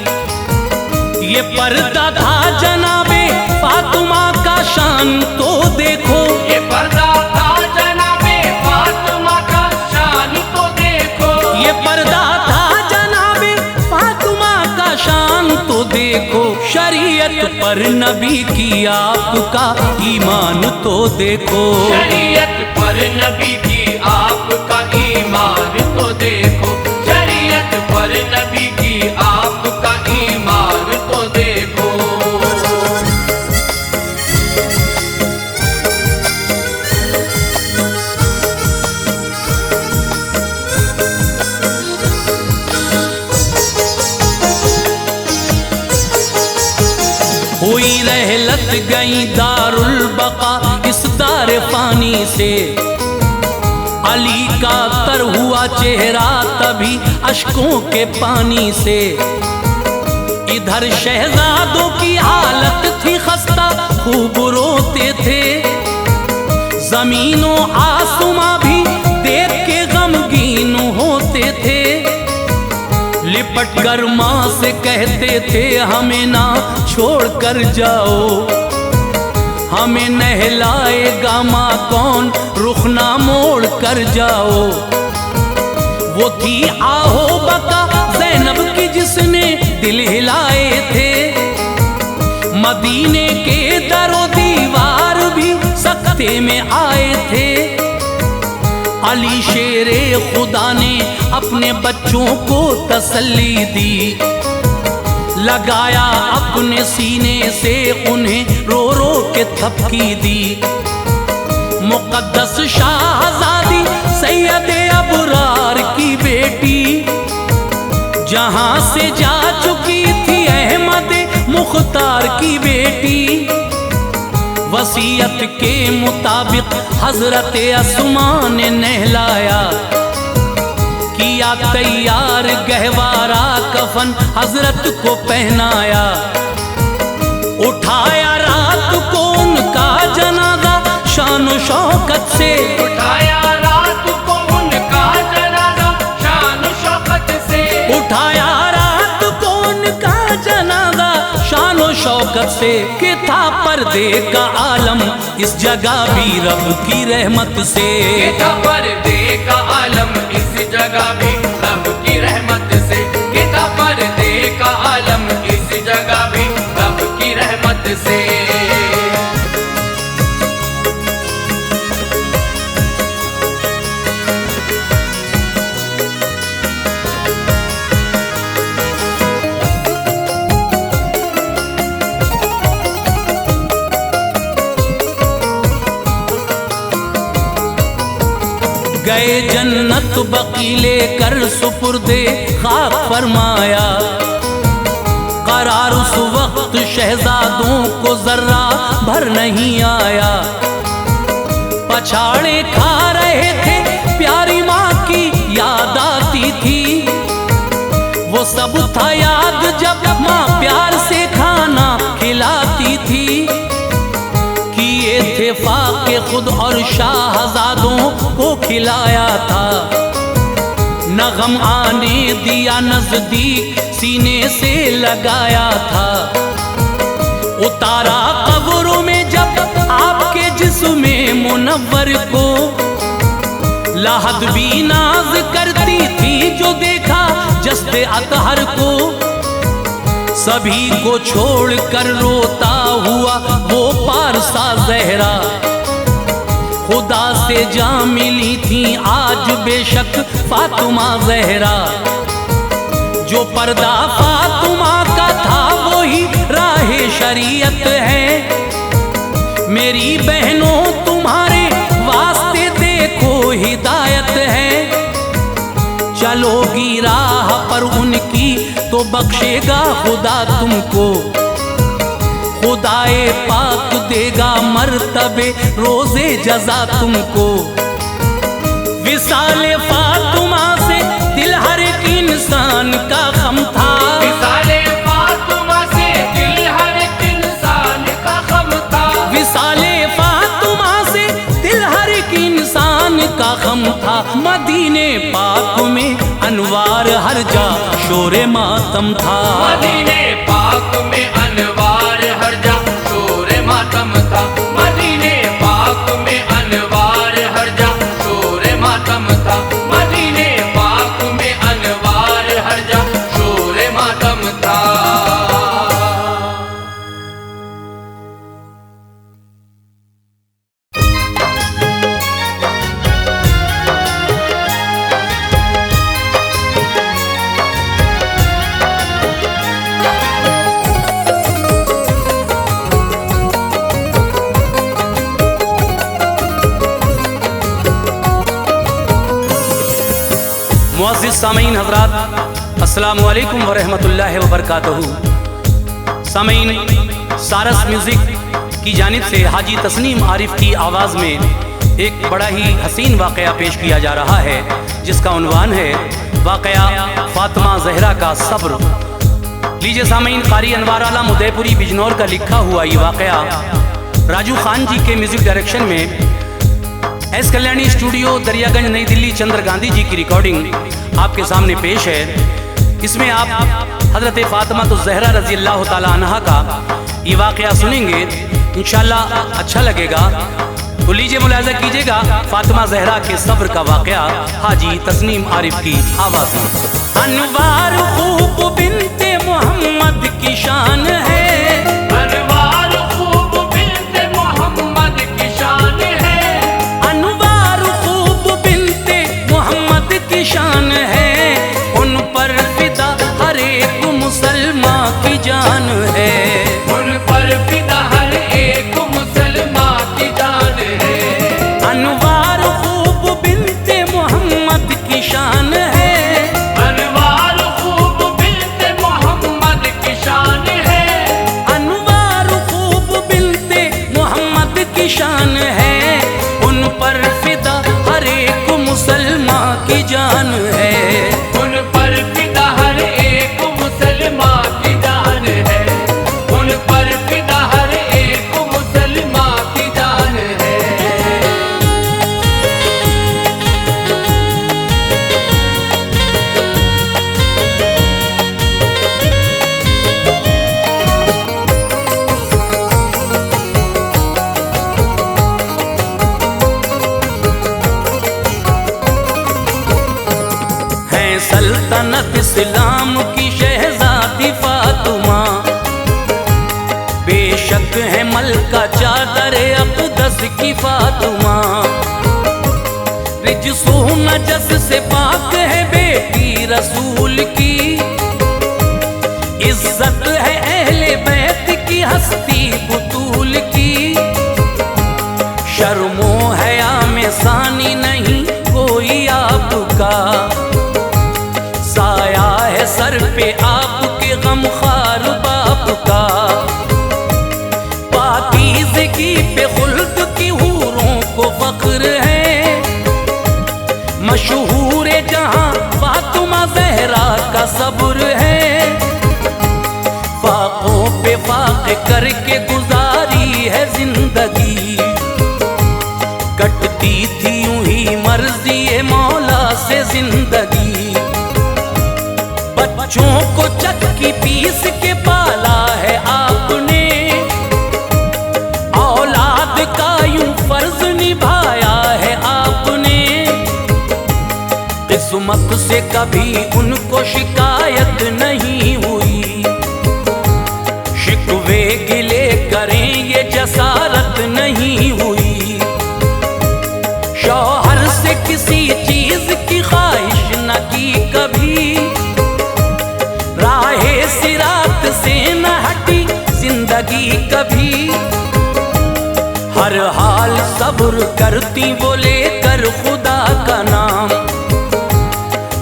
ये पर्दा था जनाबे फातिमा का शान तो देखो। ये पर्दा था जनाबे फातिमा का शान तो देखो। ये पर्दा था जनाबे फातिमा का शान तो देखो। शरीयत पर नबी की आपका ईमान तो देखो। शरीयत पर नबी की आपका ईमान तो देखो। शरीयत पर नबी की आपका ईमान तो देखो। हुई रहलत गई दारुल बका इस दार फानी से। अली का तर हुआ चेहरा तभी अश्कों के पानी से। इधर शहजादों की हालत थी खस्ता खूब रोते थे। जमीनों आसमां भी देख के गमगीन होते थे। लिपट कर माँ से कहते थे हमें ना छोड़ कर जाओ। हमें नहलाएगा माँ कौन रुख ना मोड़ कर जाओ। वो थी आहो बका ज़ैनब की जिसने दिल हिलाए थे। मदीने के दरो दीवार भी सख्ते में आए थे। अली शेरे खुदा ने अपने बच्चों को तसल्ली दी। लगाया अपने सीने से उन्हें रो रो के थपकी दी। मुक़द्दस शाहज़ादी सैयदे अबरार की बेटी जहां से जा चुकी थी अहमद मुख्तार की बेटी। वसीयत के मुताबिक हजरत अस्मा ने नहलाया। किया तैयार गहवारा कफन हजरत को पहनाया। उठाया रात को उनका जनाजा शान शौकत से। उठाया रात को उनका जनाजा शान शौकत से। उठाया रात को उनका जनाजा शान शौकत से। कि था पर्दे का आलम इस जगह भी रब की रहमत से। कि था पर्दे का आलम इस जगह भी रब की रहमत से। कि था पर्दे का आलम इस जगह भी रब की रहमत से। गए जन्नत बकीले कर सुपुर्दे खाक फरमाया। करार उस वक्त शहजादों को जर्रा भर नहीं आया। पछाड़े खा रहे थे प्यारी माँ की याद आती थी। वो सब था याद जब माँ प्यार से खाना खिलाती थी। किए थे फाके खुद और शाहजादों को खिलाया था। न गम आने दिया नजदीक सीने से लगाया था। उतारा कब्रों में जब आपके जिस्म मुनव्वर को। लाहद भी नाज करती थी जो देखा जस्ते अतहर को। सभी को छोड़ कर रोता हुआ वो पारसा ज़हरा। खुदा से जा मिली थी आज बेशक फातिमा ज़हरा। जो पर्दा फातिमा का था वही शरीयत है। मेरी बहनों तुम्हारे वास्ते देखो हिदायत है। चलोगी राह पर उनकी तो बख्शेगा खुदा तुमको। खुदाए पाक देगा मर्तबे रोजे जजा तुमको। विसाले फातिमा से दिल हर एक इंसान का गम था। विसाले फातिमा से दिल हर एक इंसान का गम था। विसाले फातिमा से दिल हर एक इंसान का गम था। मदीने पाक में अनवार हर जा शोरे मातम था। मदीने पाक में अनवार हर जा शोरे मातम था। मदीने पाक में अनवार हर जा शोरे मातम था। मदीने पाक में अनवार हर जा शोरे मातम था। मुअज़्ज़िज़ सामीन हज़रात, अस्सलामु अलैकुम वरहमतुल्लाहि वबरकातुहू। सामीन, सारस म्यूज़िक की जानिब से हाजी तस्नीम आरिफ की आवाज़ में एक बड़ा ही हसीन वाक़या पेश किया जा रहा है, जिसका उन्वान है वाक़या फ़ातिमा ज़हरा का सब्र। लीजिए सामीन, क़ारी अनवार आलम उदयपुरी बिजनौर का लिखा हुआ ये वाक़या राजू खान जी के म्यूज़िक डायरेक्शन में एस कल्याणी स्टूडियो दरियागंज नई दिल्ली चंद्र गांधी जी की रिकॉर्डिंग आपके सामने पेश है। इसमें आप हज़रत फ़ातिमा तो ज़हरा रज़ी अल्लाह ताला अन्हा का ये वाक़या सुनेंगे, इंशाअल्लाह अच्छा लगेगा। तो लीजिए मुलाज़ा कीजिएगा फ़ातिमा ज़हरा के सब्र का वाक़या हाजी तस्नीम आरिफ की आवाज़ में। अनवार खूब बिन्ते मोहम्मद की शान है। अनवार खूब बिन्ते मोहम्मद की शान है। अनवार खूब बिन्ते मोहम्मद की शान है। उन पर फिदा हर एक मुसलमान की जान है। उन पर फिदा हर एक मुसलमान की जान है। अनवार खूब बिन्ते मोहम्मद की शान है। अनवार खूब बिन्ते मोहम्मद की शान है। अनवार खूब बिन्ते मोहम्मद की शान है। उन पर फिदा हर एक मुसलमान की जान है। उन पर फिदा हर एक मुसलमान की जान है। उन पर फिदा हर एक मुसलमान की जान है। है सल्तनत इस्लाम की शहजादी फातिमा। बेशक है मलका चादर अक़दस की फातिमा। रिजसो नजस से पाक है बेटी रसूल की। इज्जत है अहले बैत की हस्ती बुतूल की। शर्मो हया में सानी नहीं कोई आपका। साया है सर पे आपके गमखार बाप का। पाकीज़गी पे खुल्द की हूरों को फख्र है। मशहूर जहां फातिमा ज़हरा का सब्र है। फाकों पे फाक़ करके गुजारी है जिंदगी। कटती थी यूं ही मर्ज़ी मौला से जिंदगी। बच्चों को चक्की पीस के पाला है आपने। औलाद का यूं फर्ज निभाया है आपने। किस्मत से कभी उनको शिकायत नहीं हुई। शिकवे गिले करें ये जसारत नहीं हुई। शौहर से किसी चीज की ख्वाहिश न की कभी। राहे सिरात से न हटी जिंदगी करती वो लेकर खुदा का नाम।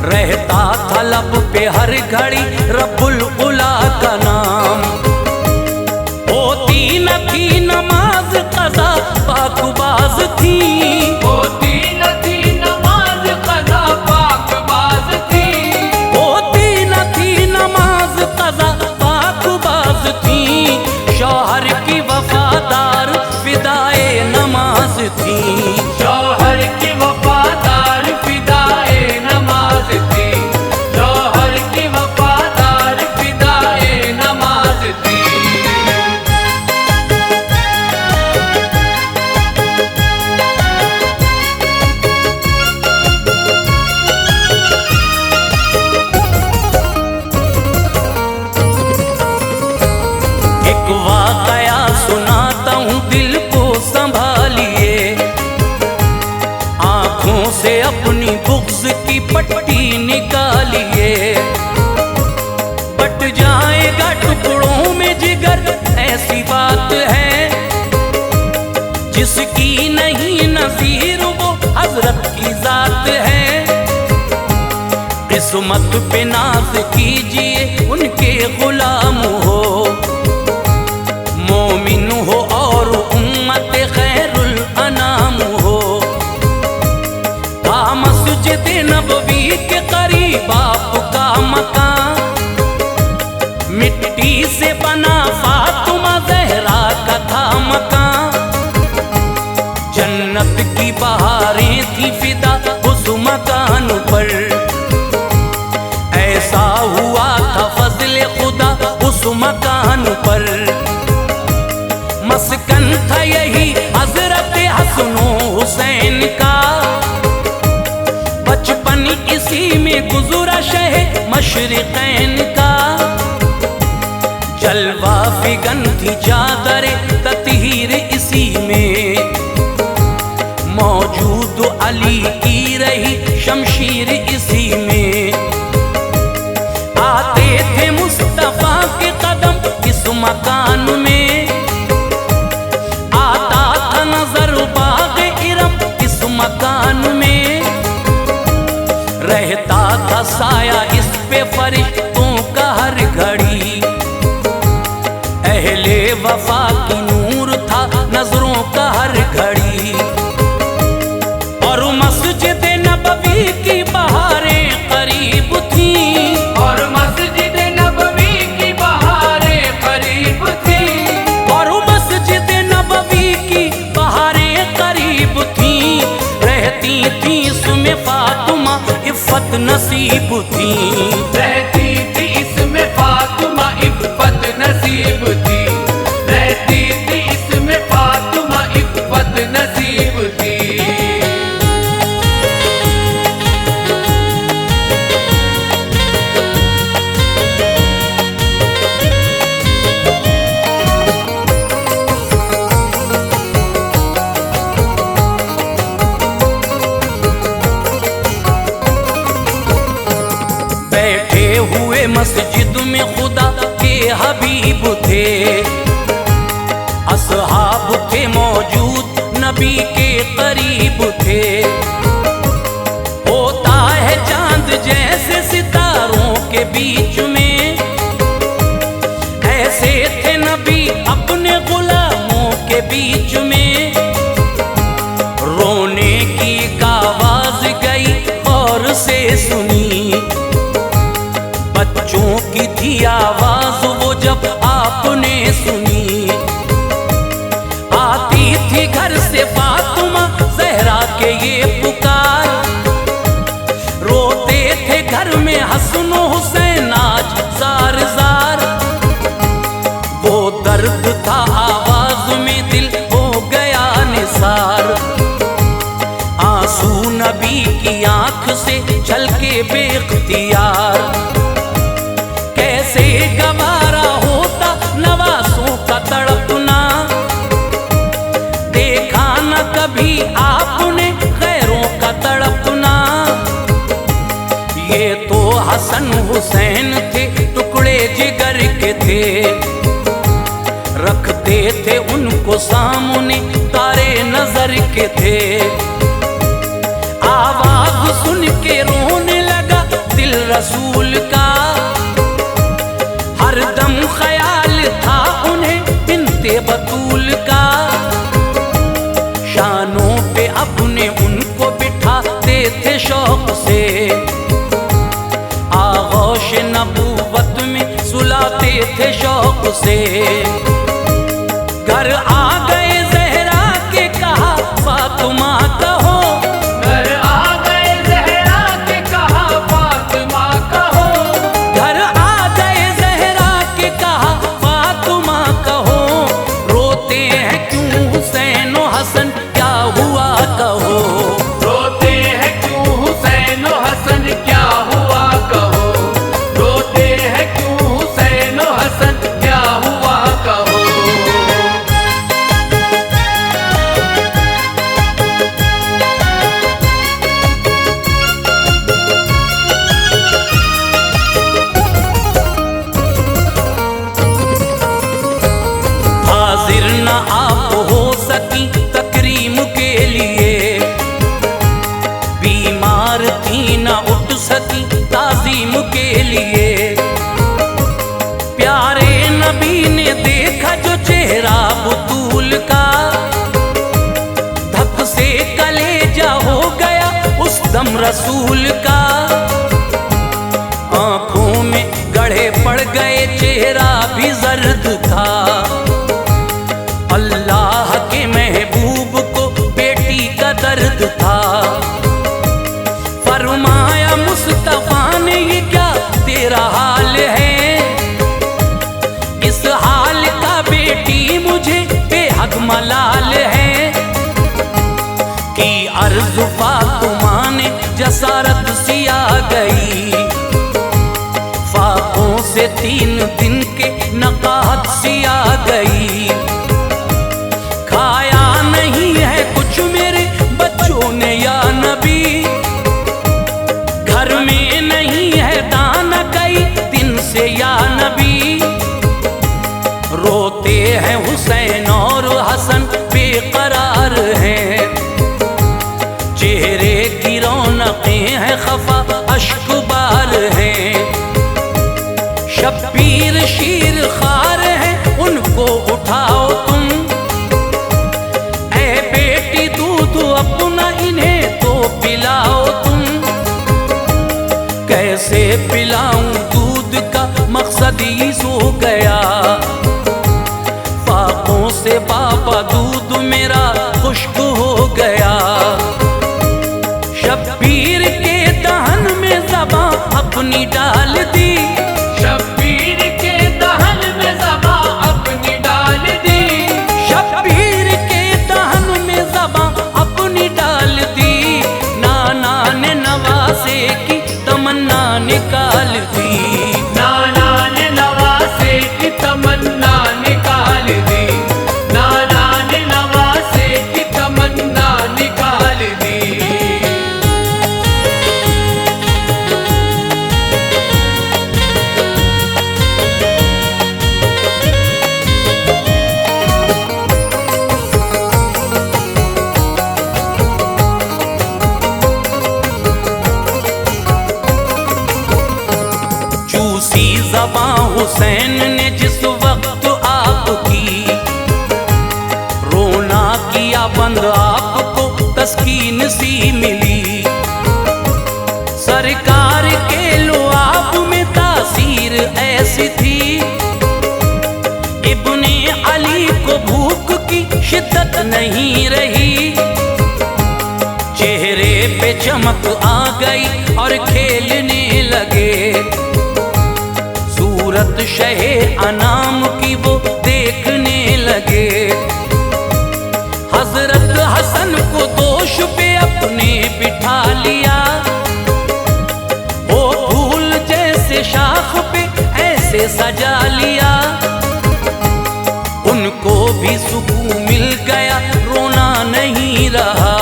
रहता था लब पे हर घड़ी रब्बुल उला का नाम। होती न थी नमाज कज़ा पाकबाज थी, होती न थी नमाज कज़ा पाकबाज थी, होती न थी नमाज कज़ा पाकबाज थी। शौहर की वफादार फिदाए नमाज थी, शौहर की वफादार फिदाए नमाज थी, शौहर की वफादार फिदाए नमाज थी। एक वाकया सुनाता हूँ दिल को संभालिए, आंखों से अपनी बुग़्ज़ की पट्टी निकालिए। बट जाएगा टुकड़ों में जिगर, ऐसी बात है जिसकी नहीं नज़ीर वो हज़रत की ज़ात है। किस्मत पे नाज़ कीजिए उनके गुलाम हो, मोमिन हो और उम्मत खैरुल अनाम हो। आ मस्जिद नबवी के करीब आपका मकान, मिट्टी से बना फातिमा ज़हरा का था मकान। जन्नत की बहारें थी फिदा उस मकान पर, ऐसा हुआ था फज़्ल खुदा उस मकान पर। मस्कन था यही हज़रत हसनो हुसैन का, बचपन इसी में गुज़रा शह मशरिक़ैन का। जलवा फिगन थी चादर ततहीर इसी में, मौजूद अली की रही शमशीर इसी में। आते थे मुस्तफ़ा के कदम इस मकान में, आता था नजर बाग़ इरम इस मकान में। रहता था साया इस पे फरिश्तों का हर घड़ी, अहले वफा की नूर था नजरों का हर घड़ी। और मस्जिद नबवी की बहारें करीब थी, और मस्जिद नबवी की बहारें करीब थी, और मस्जिद नबवी की बहारें करीब थी। रहती थी इसमें फातिमा इफ़्फ़त नसीब थी, रहती थी इसमें फातिमा इफ़्फ़त नसीब थी, रहती थी इसमें फातिमा इफ़्फ़त नसीब थी। बैठे हुए मस्जिद में खुदा के हबीब थे, असहाब थे मौजूद नबी के करीब थे। होता है चांद जैसे सितारों के बीच में, ऐसे थे नबी अपने गुलामों के बीच में। रोने की एक आवाज गई और से सुनी, बच्चों की थी आवाज वो जब आपने सुनी। आती थी घर से फातिमा ज़हरा के ये पुकार, रोते थे घर में हसन हुसैन आज ज़ार ज़ार। वो दर्द था आवाज में दिल हो गया निसार, आंसू नबी की आंख से छलके बेख्तियार। कैसे गवारा होता नवासों का तड़पना, देखा न कभी आपने गैरों का तड़पना। ये तो हसन हुसैन थे टुकड़े जिगर के थे, रखते पड़ते थे उनको सामने तारे नजर के थे। आवाज सुन के रोने लगा दिल रसूल का, हर दम ख्याल था उन्हें बिन्ते बतूल का। शानों पे अपने उनको बिठाते थे शौक से, आगोश नबूवत में सुलाते थे शौक से। घर आ गए ज़हरा के कहा फातिमा कहो, घर आ गए ज़हरा के कहा फातिमा कहो, घर आ गए ज़हरा के कहा फातिमा कहो। रोते हैं क्यों हुसैन और हसन क्या हुआ कहो, रोते हैं क्यों हुसैन और हसन क्या हुआ कहो, रोते हैं क्यों हुसैन और हसन क्या हुआ कहो। हाजिर न आप हो सकी तकरीम के लिए, बीमार थी न उठ सकी ताजीम के लिए। प्यारे नबी ने देखा जो चेहरा बुतूल का, धक से कलेजा हो गया उस दम रसूल का। आंखों में गढ़े पड़ गए चेहरा भी जर्द था, अल्लाह के महबूब को बेटी का दर्द था। फरमाया मुस्तफा ने ये क्या तेरा हाल है, इस हाल का बेटी मुझे बेहद मलाल है। कि अर्ज़ फातिमा ने जसारत सी आ गई, फाकों से 3 दिन के नकाहत सी आ गई। खाया नहीं है कुछ मेरे बच्चों ने या नबी, घर में नहीं है दाना कई दिन से या नबी। रोते हैं हुसैन और हसन बेकरार हैं, चेहरे की रौनकें हैं खफा अश्कबार हैं। शब्बीर शीर खार हैं उनको उठाओ तुम, ऐ बेटी दूध अपना इन्हें तो पिलाओ तुम। कैसे पिलाऊं दूध का मकसद ही सो गया, फाकों से बाबा दूध मेरा खुश्क हो गया। शब्बीर के दहन में ज़बां अपनी डाल दी, शब्बीर के दहन में ज़बां अपनी डाल दी, शब्बीर के दहन में ज़बां अपनी डाल दी। नाना ने नवासे की तमन्ना निकाल दी, नाना ने नवासे की तमन्ना निकाल दी, नाना ने नवासे की तमन्ना निकाल दी। चूसी ज़बां हुसैन ने जिस वक्त आपकी, रोना किया बंद आपको तस्कीन सी मिली। सरकार के लुआब में तासीर ऐसी थी, इब्ने अली को भूख की शिद्दत नहीं रही। चेहरे पे चमक आ गई और खेलने लगे, सूरत शहे अनाम की वो देखने लगे। हजरत हसन को दोष पे अपने बिठा लिया, ओ फूल जैसे शाख पे ऐसे सजा लिया। उनको भी सुकून मिल गया, रोना नहीं रहा।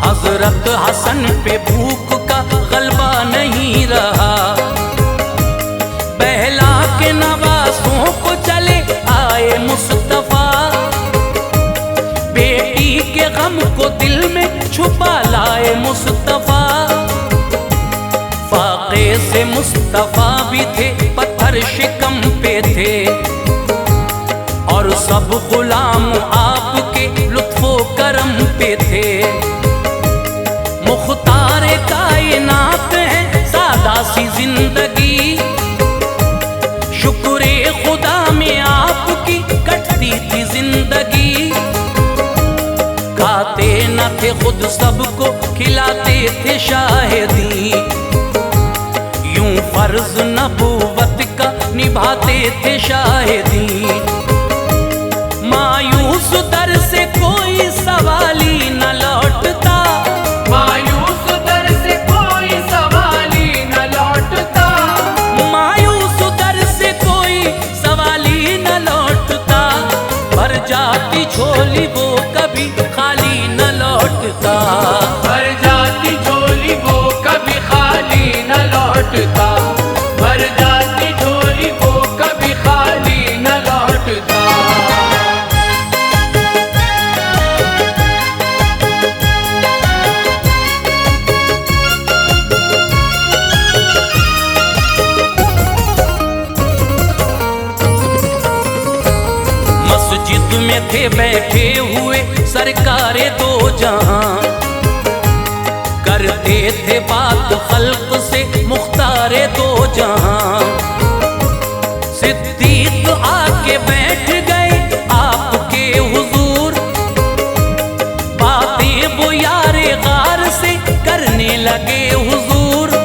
हजरत हसन पे भूख का गलबा नहीं रहा। बहला के नवासों को चले आए दिल में छुपा लाए मुस्तफा। फाके से मुस्तफा भी थे, पत्थर शिकम पे थे, और सब गुलाम आपके लुत्फो करम पे थे। मुख्तार कायनात है सादा सी जिंदगी, शुक्रे खुदा में आपकी कटती थी जिंदगी। खाते न थे खुद सबको खिलाते थे शाहिदी, यूं फर्ज नबूवत का निभाते थे शाहिदी। मायूस दर से कोई सवाली न लौटता, मायूस दर से कोई सवाली न लौटता, मायूस दर से कोई सवाली न लौटता। भर जाती झोली वो कभी खाली न लौटता, भर जाती झोली वो कभी खाली न लौटता, भर जाती झोली वो कभी खाली न लौटता। मस्जिद में थे बैठे हुए सरकारे दो जहां, करते थे बात खल्क से मुख्तारे दो जहां। सिद्दीक आके बैठ गए आपके हुजूर, बातें वो यारे गार से करने लगे हुजूर।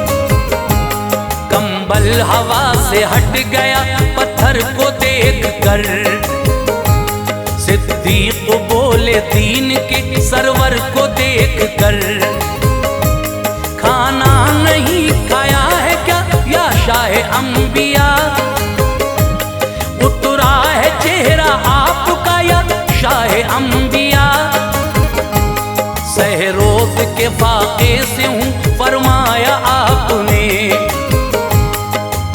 कंबल हवा से हट गया पत्थर को देख कर, सिद्दीक बोले दीन के सरवर को देख कर। खाना नहीं खाया है क्या या शाह अंबिया, उतरा है चेहरा आपका या शाह अंबिया। सहरोज के फाके से हूँ फरमाया आपने,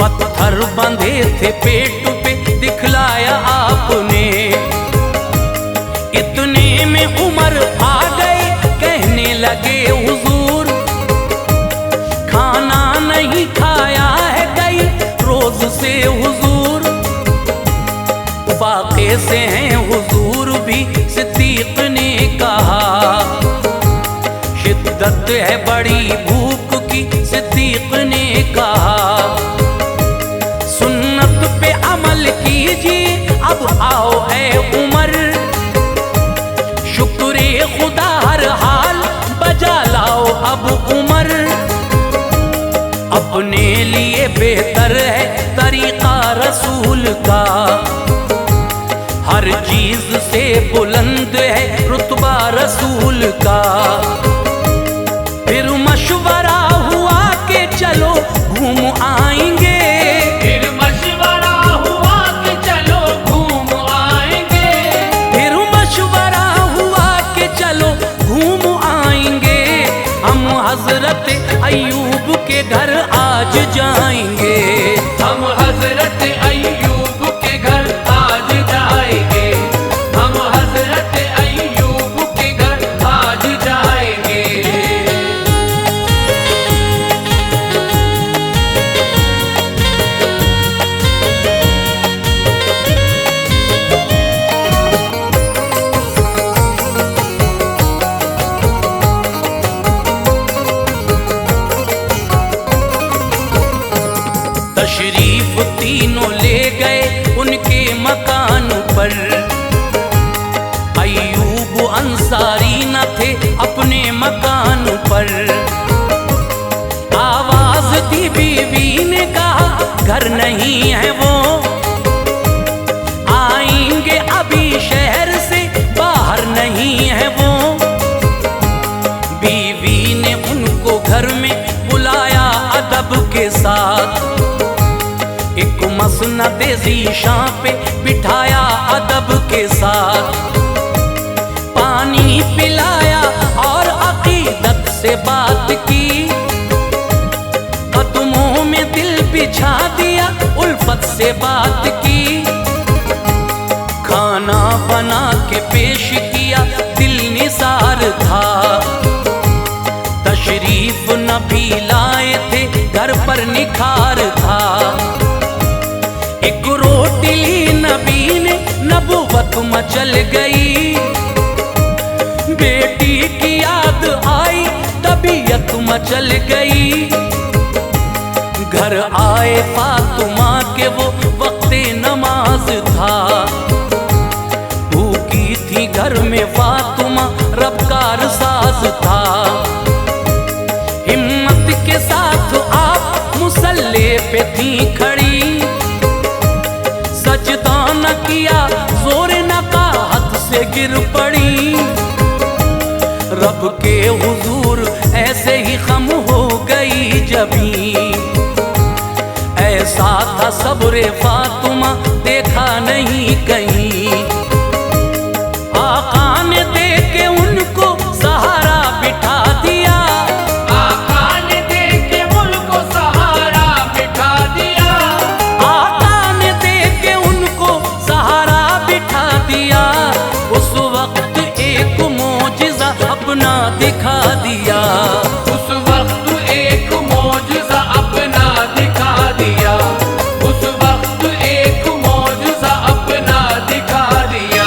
पत्थर बंधे थे पेट पे दिखलाया आपने। इतने में उमर आ गए कहने लगे हुजूर, खाना नहीं खाया है कई रोज से हुजूर। फाके से हैं हुजूर भी सिद्दीक ने कहा, शिद्दत है बड़ी भूख की सिद्दीक ने कहा। सुन्नत पे अमल कीजिए अब आओ ऐ उमर, शुक्रे खुदा हर हाल बजा लाओ अब उमर। अपने लिए बेहतर है तरीका रसूल का, हर चीज से बुलंद है रुतबा रसूल का। फिर मशवरा हुआ कि चलो घूम आएंगे, फिर मशवरा हुआ कि चलो घूम आएंगे, फिर मशवरा हुआ कि चलो घूम आएंगे। हम हजरत अय्यूब के घर आज जाएंगे, हम हजरत अय्यूब के घर आज जाएंगे, हम हजरत अय्यूब के घर आज जाएंगे। तशरीफ तीनों ले गए उनके मकान पर। अय्यूब अंसारी न थे अपने मकान पर। आवाज दी बीवी ने कहा घर नहीं है वो, आएंगे अभी शहर से बाहर नहीं है वो। बीवी ने उनको घर में बुलाया अदब के साथ, एक मसनद ज़ीशां पे बिठाया अदब के साथ। पानी पिलाया और अकीदत से बात की, कदमों में दिल बिछा दिया उल्फत से बात की। खाना बना के पेश किया दिल निसार था, तशरीफ नबी लाए थे, घर पर निखार था। एक रोटी ली नबी ने, नबूवत मचल गई। बेटी की याद आई, तबीयत मचल गई। घर आए फातिमा के, वो वक्ते नमाज था। भूखी थी घर में फातिमा, रबकार साज था। हिम्मत के साथ आप मुसल्ले पे थी खड़ी। सजदा न किया, जोर न का, हाथ से गिर पड़ी। रब के हुजूर ऐसे ही खम हो गई जबी। ऐसा था सब्र फातिमा, देखा नहीं कहीं। आका ने दे के उनको सहारा बिठा दिया। आका ने दे के उनको सहारा बिठा दिया। आका ने दे के उनको सहारा बिठा दिया। उस वक्त एक मौजिज़ा अपना दिखा दिया। उस वक्त एक मौजज़ा अपना दिखा दिया। उस वक्त एक मौजज़ा अपना दिखा दिया।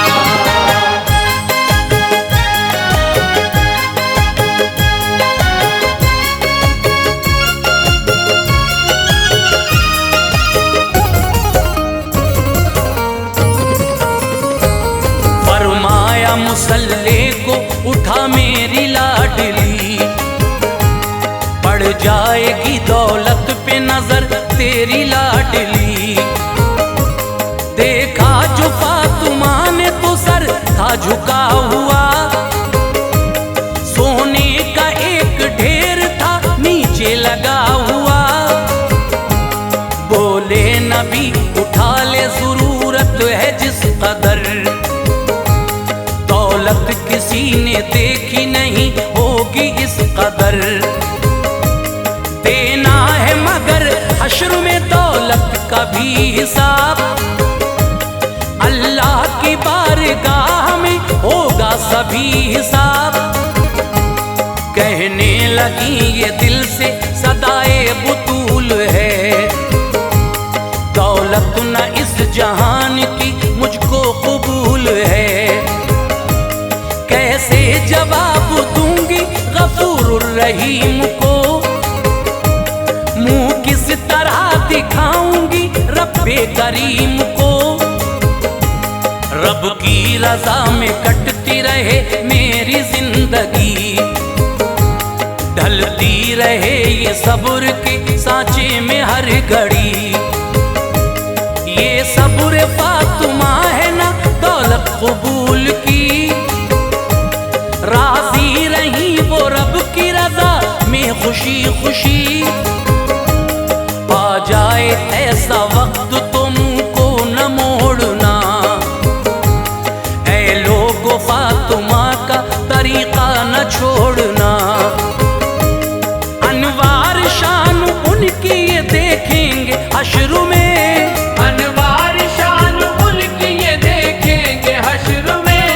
फरमाया मुसल्ले को उठा मेरी लाडली। पड़ जाएगी दौलत पे नजर तेरी लाडली। देखा जो फातिमा ने तो सर था झुका हुआ। सोने का एक ढेर था नीचे लगा हुआ। बोले नबी उठा ले, जरूरत है जिस कदर। दौलत किसी ने देखी नहीं होगी इस कदर। देना है मगर हश्र में दौलत का भी हिसाब। अल्लाह की बारगाह में होगा सभी हिसाब। कहने लगी ये दिल से सदाए बुतूल है। दौलत न इस जहान की मुझको कबूल है। कैसे जवाब दूंगी गफूर रहीम को। मुंह किस तरह दिखाऊंगी रब्बे करीम को। रब की रजा में कटती रहे मेरी जिंदगी। ढलती रहे ये सब्र के सांचे में हर घड़ी। ये सब्र फातिमा है ना दौलत कबूल की। राजी रही वो रब की रजा में खुशी खुशी। आ जाए ऐसा वक्त तो मुंह को न मोड़ना। ऐ लोगो फातिमा का तरीका न छोड़ना। अनवार शान उनकी ये देखेंगे हश्र में। अनवार शान उनकी ये देखेंगे हश्र में।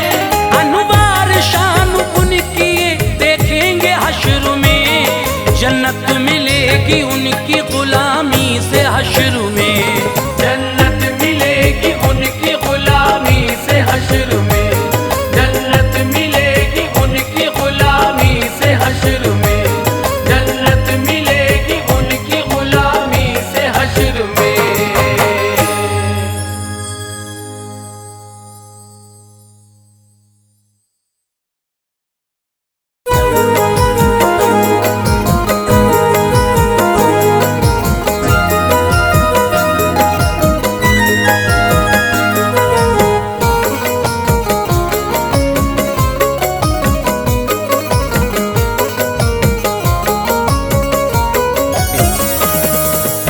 अनवार शान उनकी ये देखेंगे हश्र में। जन्नत मिलेगी उनकी गुलामी से हश्र में। जन्नत मिलेगी उनकी गुलामी से हश्र में। जन्नत मिलेगी उनकी गुलामी से हश्र में। जन्नत मिलेगी उनकी गुलामी से हश्र में।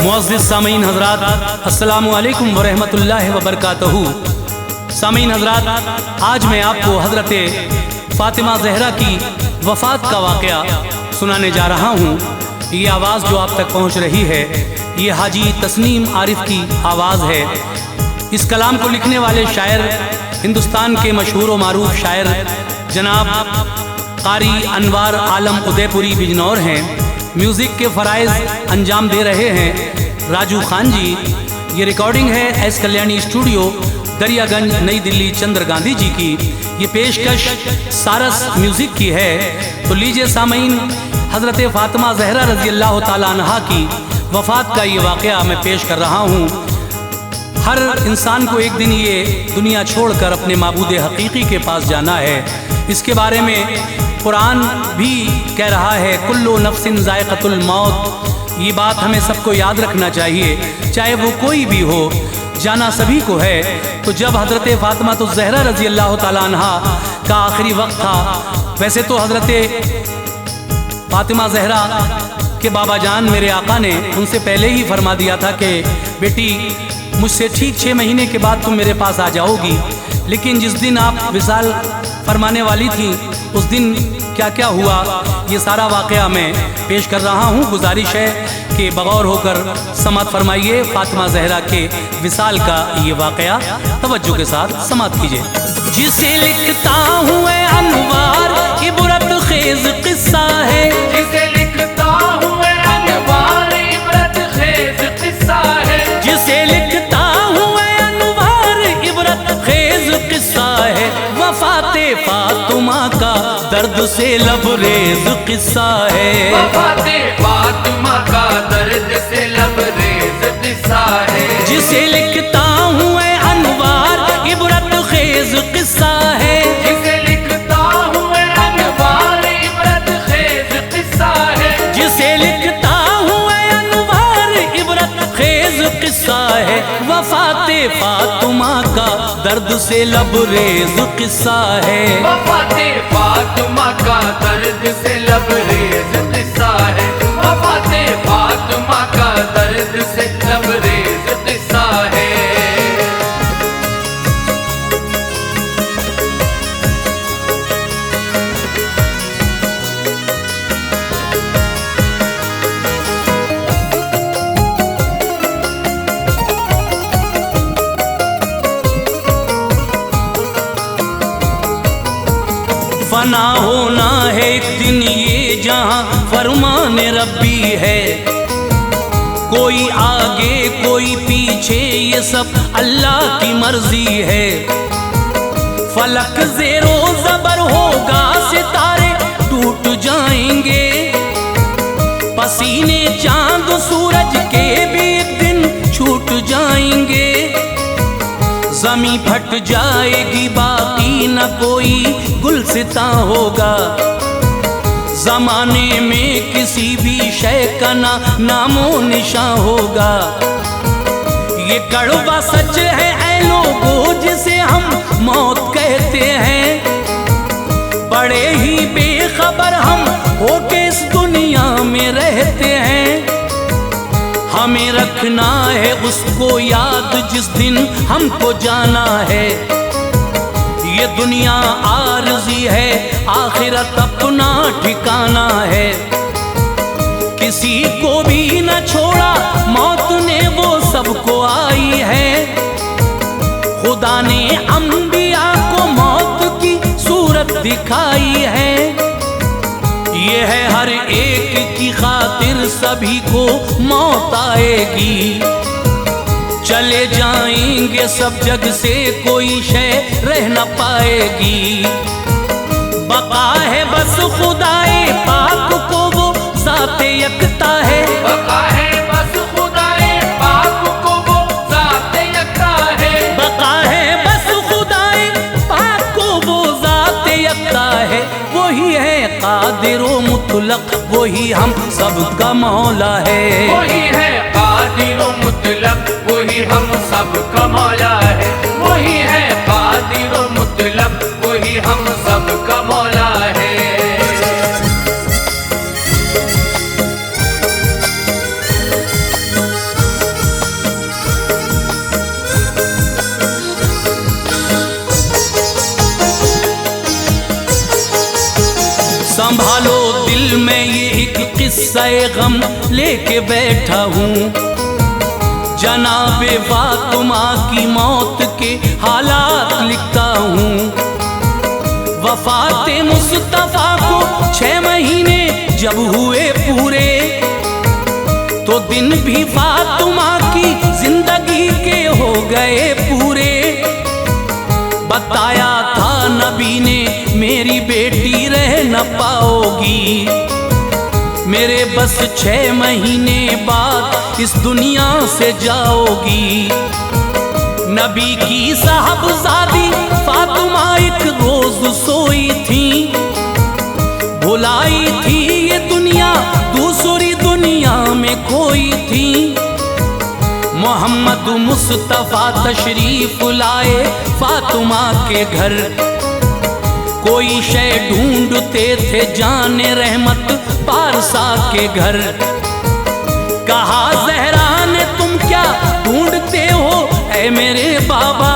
मुअज़्ज़िज़ सामीन हज़रात, अस्सलामु अलैकुम व रहमतुल्लाहि व बरकातहू। सामीन हज़रात, आज मैं आपको हज़रत फ़ातिमा ज़हरा की वफ़ात का वाक़या सुनाने जा रहा हूँ। ये आवाज़ जो आप तक पहुँच रही है, ये हाजी तस्नीम आरिफ की आवाज़ है। इस कलाम को लिखने वाले शायर हिंदुस्तान के मशहूर व मारूफ शायर जनाब कारी अनवार आलम उदयपुरी बिजनौर हैं। म्यूज़िक के फ़राइज़ अंजाम दे रहे हैं राजू खान जी। ये रिकॉर्डिंग है एस कल्याणी स्टूडियो दरियागंज नई दिल्ली चंद्र गांधी जी की। ये पेशकश सारस म्यूज़िक की है। तो लीजिए सामीन, हज़रत फ़ातिमा ज़हरा रज़ी अल्लाह ताला अन्हा की वफ़ात का ये वाक़या मैं पेश कर रहा हूँ। हर इंसान को एक दिन ये दुनिया छोड़कर अपने माबूद हकीकी के पास जाना है। इसके बारे में कुरान भी कह रहा है, कुल्लु नफ्सिन ज़ायक़तुल मौत। ये बात हमें सबको याद रखना चाहिए, चाहे वो कोई भी हो, जाना सभी को है। तो जब हज़रत फ़ातिमा तो ज़हरा रज़ी अल्लाह ताला अन्हा का आखिरी वक्त था, वैसे तो हज़रत फ़ातिमा ज़हरा के बाबा जान मेरे आका ने उनसे पहले ही फरमा दिया था कि बेटी मुझसे ठीक 6 महीने के बाद तुम मेरे पास आ जाओगी। लेकिन जिस दिन आप विसाल फरमाने वाली थी उस दिन क्या क्या हुआ, ये सारा वाक़या मैं पेश कर रहा हूँ। गुजारिश है कि बगौर होकर समात फरमाइए फ़ातिमा ज़हरा के विसाल का ये वाक़या तवज्जो के साथ समात कीजिए। जिसे लिखता हूँ अनवार इबरत खेज़ किस्सा है, जिसे लिखता हूँ अनवार इबरत खेज़ किस्सा है, जिसे लिखता हूँ अनवार इबरत खेज़ किस्सा है। वफ़ाते फ़ातिमा का दर्द से लबरेज किस्सा है, वफ़ाते फ़ातिमा का दर्द से लबरेज किस्सा है। जिसे लिखता हूँ अनवार इबरत खेज़ किस्सा है, जिसे लिखता हूँ अनवार इबरत खेज़ किस्सा है, जिसे लिखता हूँ अनवार इबरत खेज़ किस्सा है। वफ़ाते फ़ातिमा का दर्द से लबरेज किस्सा है, वफ़ाते फ़ातिमा का दर्द से लबरेज किस्सा है, वफ़ाते फ़ातिमा का दर्द से लबरेज किस्सा है। फना होना है एक दिन ये जहां फरमान रब्बी है। कोई आगे कोई पीछे ये सब अल्लाह की मर्जी है। फलक ज़ेरो ज़बर होगा, सितारे टूट जाएंगे, पसीने चांद सूरज के भी एक दिन छूट जाएंगे। ज़मीं फट जाएगी, बाकी न कोई गुलसिता होगा। ज़माने में किसी भी शय का ना नामो निशां होगा। ये कड़वा सच है ऐ लोगों जिसे हम मौत कहते हैं। बड़े ही बेखबर हम होके इस दुनिया में रहते हैं। हमें रखना है उसको याद जिस दिन हमको जाना है। ये दुनिया आरज़ी है, आखिरत अपना ठिकाना है। किसी को भी न छोड़ा मौत ने, वो सबको आई है। खुदा ने अंबिया को मौत की सूरत दिखाई है। ये है हर एक की खातिर सभी को मौत आएगी। चले जाएंगे सब जग से, कोई शय रह न पाएगी। बका है बस खुदाए पाक को, वो ज़ाते यकता है। बका है बस खुदाए पाक को, वो ज़ाते यकता है। बका है बस खुदाए पाक को, वो ज़ाते यकता है। वही है कादिर व मुतलक, वही हम सबका मौला है। वही है कादिर व मुतलक, वही हम सबका मौला है। वही है कादिर व मुतलक, वही हम सबका मौला है। संभालो दिल में ये एक किस्सा गम लेके बैठा हूँ। जनाबे फ़ातिमा की मौत के हालात लिखता हूँ। वफ़ाते मुस्तफ़ा को जब हुए पूरे तो दिन भी फातिमा की जिंदगी के हो गए पूरे। बताया था नबी ने मेरी बेटी रह न पाओगी, मेरे बस 6 महीने बाद इस दुनिया से जाओगी। नबी की साहबजादी फातिमा एक रोज सोई थी, भुलाई थी ये दुनिया दूसरी दुनिया में खोई थी। मोहम्मद मुस्तफा तशरीफ लाए फातिमा के घर, कोई शय ढूंढते थे जाने रहमत पारसा के घर। कहा ज़हरा ने तुम क्या ढूंढते हो ऐ मेरे बाबा,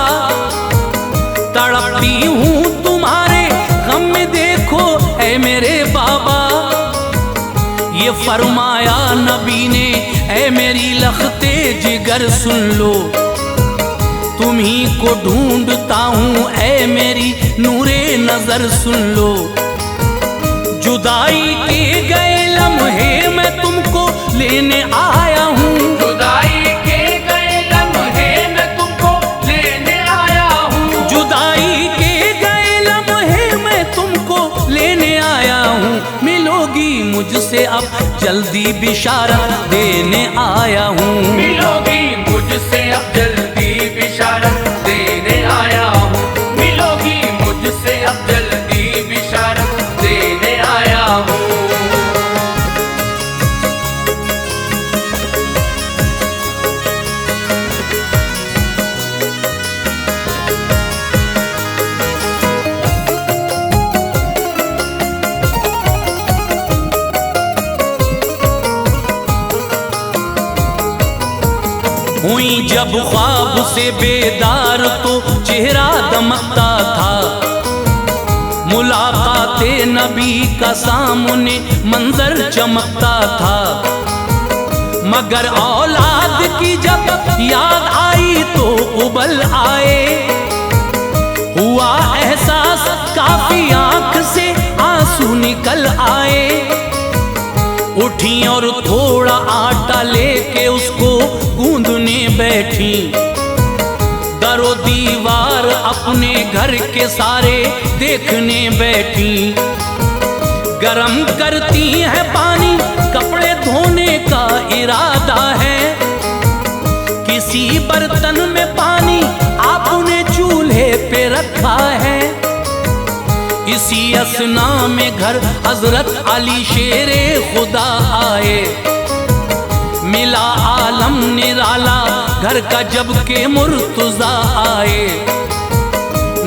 तड़पती हूँ तुम्हारे गम में देखो ऐ मेरे बाबा। ये फरमाया नबी ने ऐ मेरी लखते जिगर सुन लो, तुम्ही को ढूंढता हूँ ऐ मेरी नूरे नजर सुन लो। जुदाई के गए लम्हे मैं तुमको लेने आया हूँ, जुदाई के गए लम्हे मैं तुमको लेने आया हूँ, जुदाई के गए लम्हे मैं तुमको लेने आया हूँ। मिलोगी मुझसे अब जल्दी बिशारत देने आया हूँ, मिलोगी मुझसे अब जल्दी बिशारत देने आया हूँ, मिलोगी मुझसे अब जल्दी बिशारत देने आया हूँ। हुई जब ख्वाब से बेदार तो चेहरा दमकता था, मुलाकाते नबी का सामने मंजर चमकता था। मगर औलाद की जब याद आई तो उबल आए, हुआ एहसास काफी आंख से आंसू निकल आए। उठी और थोड़ा आटा लेके उसको गूंदने बैठी, दरो दीवार अपने घर के सारे देखने बैठी। गरम करती है पानी कपड़े धोने का इरादा है, किसी बर्तन में पानी आपने चूल्हे पे रखा है। इसी असना में घर हजरत अली शेरे खुदा आए, मिला आलम निराला घर का जब के मुर्तजा आए।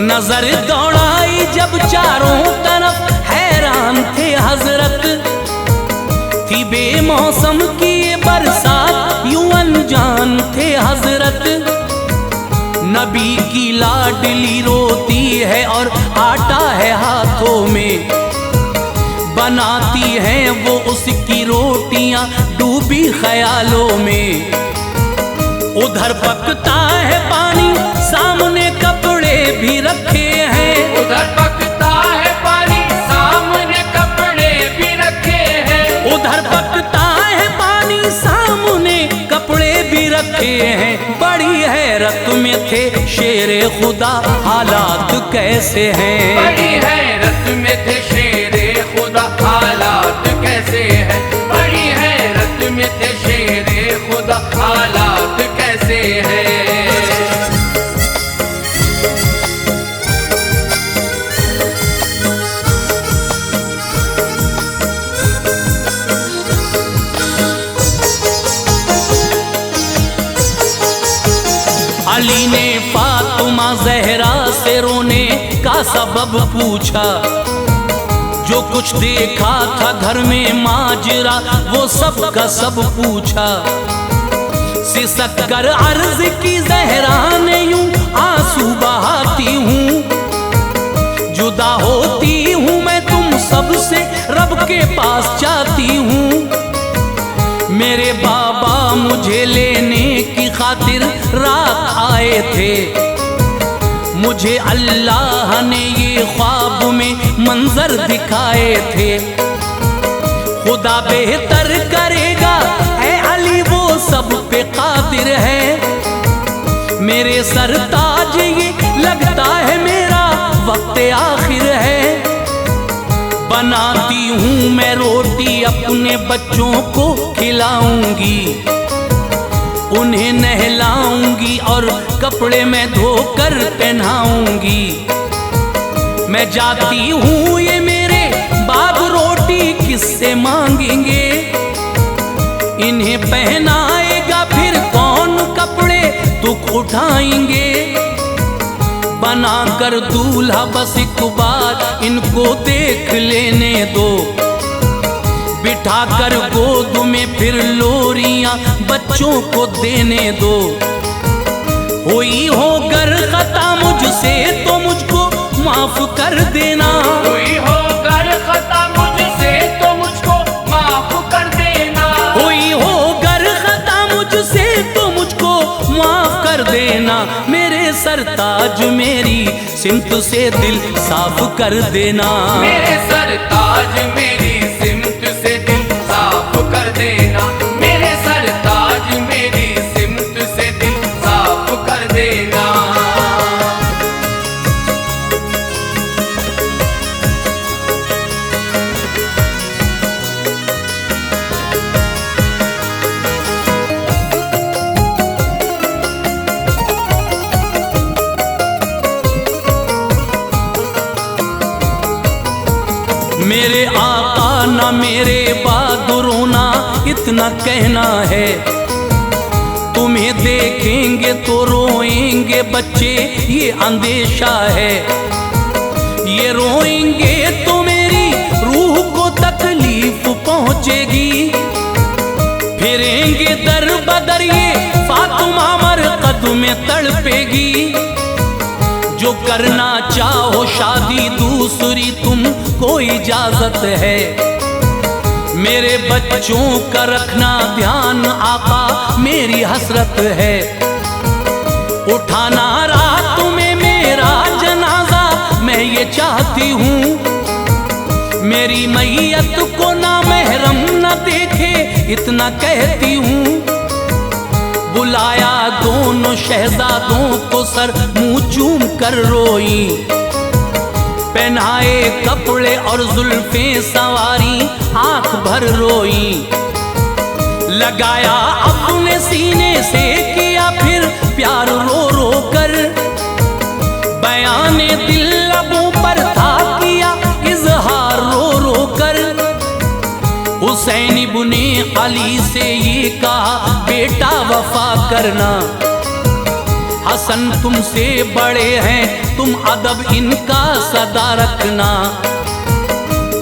नजर दौड़ाई जब चारों तरफ हैरान थे हजरत, थी बेमौसम की ये बरसात यूं अनजान थे हजरत। नबी की लाडली रोती है और आटा है हाथों में, बनाती हैं वो उसकी रोटियां डूबी ख्यालों में। उधर पकता है पानी सामने कपड़े भी रखे हैं, उधर पकता है पानी सामने कपड़े भी रखे हैं, उधर पकता है पानी सामने कपड़े भी रखे हैं। बड़ी हैरत में थे शेरे खुदा हालात कैसे हैं, बड़ी हैरत में थे शेरे खुदा हालात कैसे हैं, बड़ी हैरत में थे शेरे खुदा हालात कैसे हैं। अली ने फातिमा ज़हरा से रोने का सबब पूछा, जो कुछ देखा था घर में माजरा वो सब का सब पूछा। सिसक कर अर्ज की ज़हरा ने यूं आंसू बहाती हूँ, जुदा होती हूँ मैं तुम सबसे रब के पास जाती हूँ। मेरे बाबा मुझे लेने की खातिर रात आए थे, मुझे अल्लाह ने ये ख्वाब में मंजर दिखाए थे। खुदा बेहतर करेगा ऐ अली, वो सब पे कादिर है। मेरे सरताज ये लगता है मेरा वक्त आखिर है। बनाती हूँ मैं रोटी अपने बच्चों को खिलाऊंगी, उन्हें नहलाऊंगी और कपड़े मैं धोकर पहनाऊंगी। मैं जाती हूँ ये मेरे बाप रोटी किससे मांगेंगे, इन्हें पहनाएगा फिर कौन कपड़े दुख उठाएंगे। बनाकर दूल्हा बस एक बार इनको देख लेने दो, बिठाकर गोद में फिर लोरियां बच्चों को देने दो। हुई हो गर खता मुझसे तो मुझको माफ कर देना, हुई हो गर खता मुझसे तो मुझको माफ कर देना, हुई हो गर खता मुझसे तो मुझको माफ कर देना। मेरे सरताज मेरी सिमत से दिल साफ कर देना, मेरे सरताज मेरी सिमत से दिल साफ कर देना, मेरे सरताज मेरी सिमत से दिल साफ कर देना। मेरे आका ना मेरे बहादुरों ना इतना कहना है, तुम्हें देखेंगे तो रोएंगे बच्चे ये अंदेशा है। ये रोएंगे तो मेरी रूह को तकलीफ पहुंचेगी, फिरेंगे दर बदर ये फातिमा मरकद में तड़पेगी। जो करना चाहो शादी दूसरी तुमको इजाजत है, मेरे बच्चों का रखना ध्यान आका मेरी हसरत है। उठाना रात में मेरा जनाजा मैं ये चाहती हूँ, मेरी मैयत को ना महरम न देखे इतना कहती हूँ। बुलाया दोनों शहजादों को सर मुंह चूम कर रोई, पहनाए कपड़े और जुल्फे सवारी आंख भर रोई। लगाया अपने सीने से किया फिर प्यार रो रो कर, बयाने दिल लबों पर था किया इजहार रो रो कर। हुसैन इब्ने अली से ये कहा बेटा वफा करना, हसन तुमसे बड़े हैं तुम अदब इनका सदा रखना।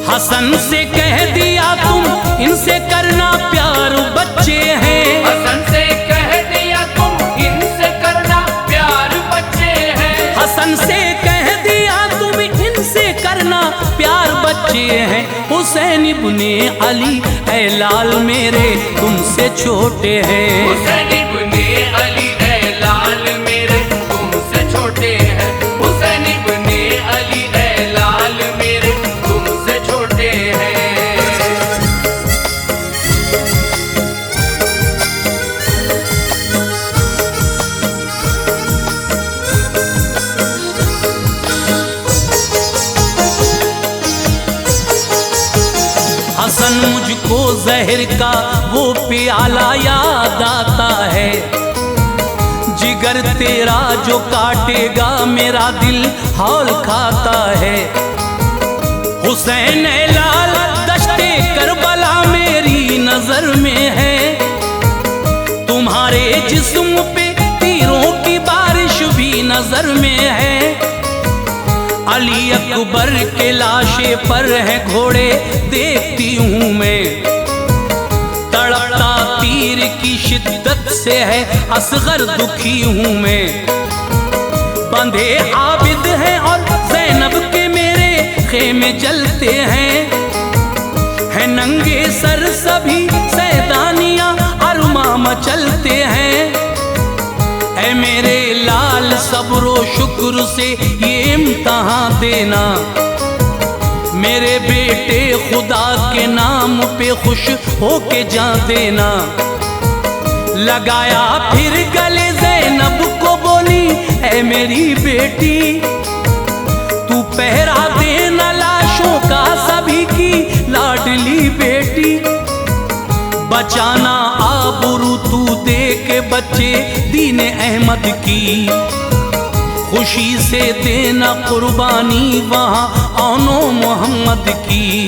हसन से कह दिया तुम इनसे करना प्यार बच्चे हैं, हसन से कह दिया तुम इनसे करना प्यार बच्चे हैं, हसन से कह दिया तुम इनसे करना प्यार बच्चे हैं। हुसैन इब्ने अली ऐ लाल मेरे तुमसे छोटे हैं, हुसैन इब्ने अली ऐ लाल मेरे तुमसे छोटे हैं, हुसैन इब्ने अली ऐ लाल मेरे तुमसे छोटे हैं। हसन मुझको जहर का वो प्याला याद आता है, जिगर तेरा जो काटेगा मेरा दिल हौल खाता है। हुसैन ऐ लाल दश्ते करबला मेरी नजर में है, तुम्हारे जिस्म पे तीरों की बारिश भी नजर में है। अली अकबर के लाशे पर है घोड़े देखती हूँ मैं, तड़पता तीर की शिद्दत से है असगर दुखी हूँ मैं। बंधे आबिद हैं और ज़ैनब के मेरे खेमे जलते हैं, है नंगे सर सभी सैदानियाँ अरमा मचलते हैं। ऐ मेरे लाल सब्रो शुक्र से ये इम्तहान देना, मेरे बेटे खुदा के नाम पे खुश होके जा देना। लगाया फिर गले ज़ैनब को बोली, ऐ मेरी बेटी तू पहरा देना लाशों का सभी की लाडली बेटी। बचाना आबरू तू दे के बच्चे दीन अहमद की, खुशी से देना कुर्बानी वहाँ औनो मोहम्मद की।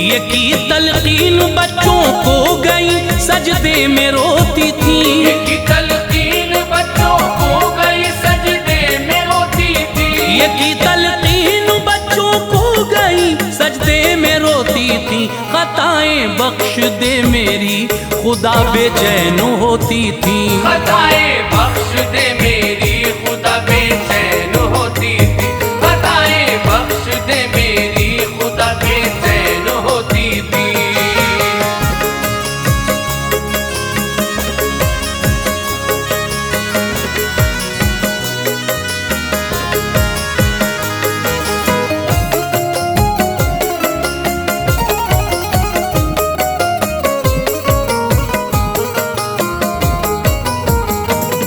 ये की तलकीन बच्चों को गई सजदे में रोती थी, ये की तलकीन बच्चों को गई सजदे में रोती थी। ये की तलकीन बच्चों को गई सजदे में रोती थी। खताएं बख्श दे मेरी खुदा बेचैन होती थी, खताएं बख्श दे मेरी खुदा बेचैन होती थी। खताएं बख्श दे मेरी खुदा बेचैन होती थी।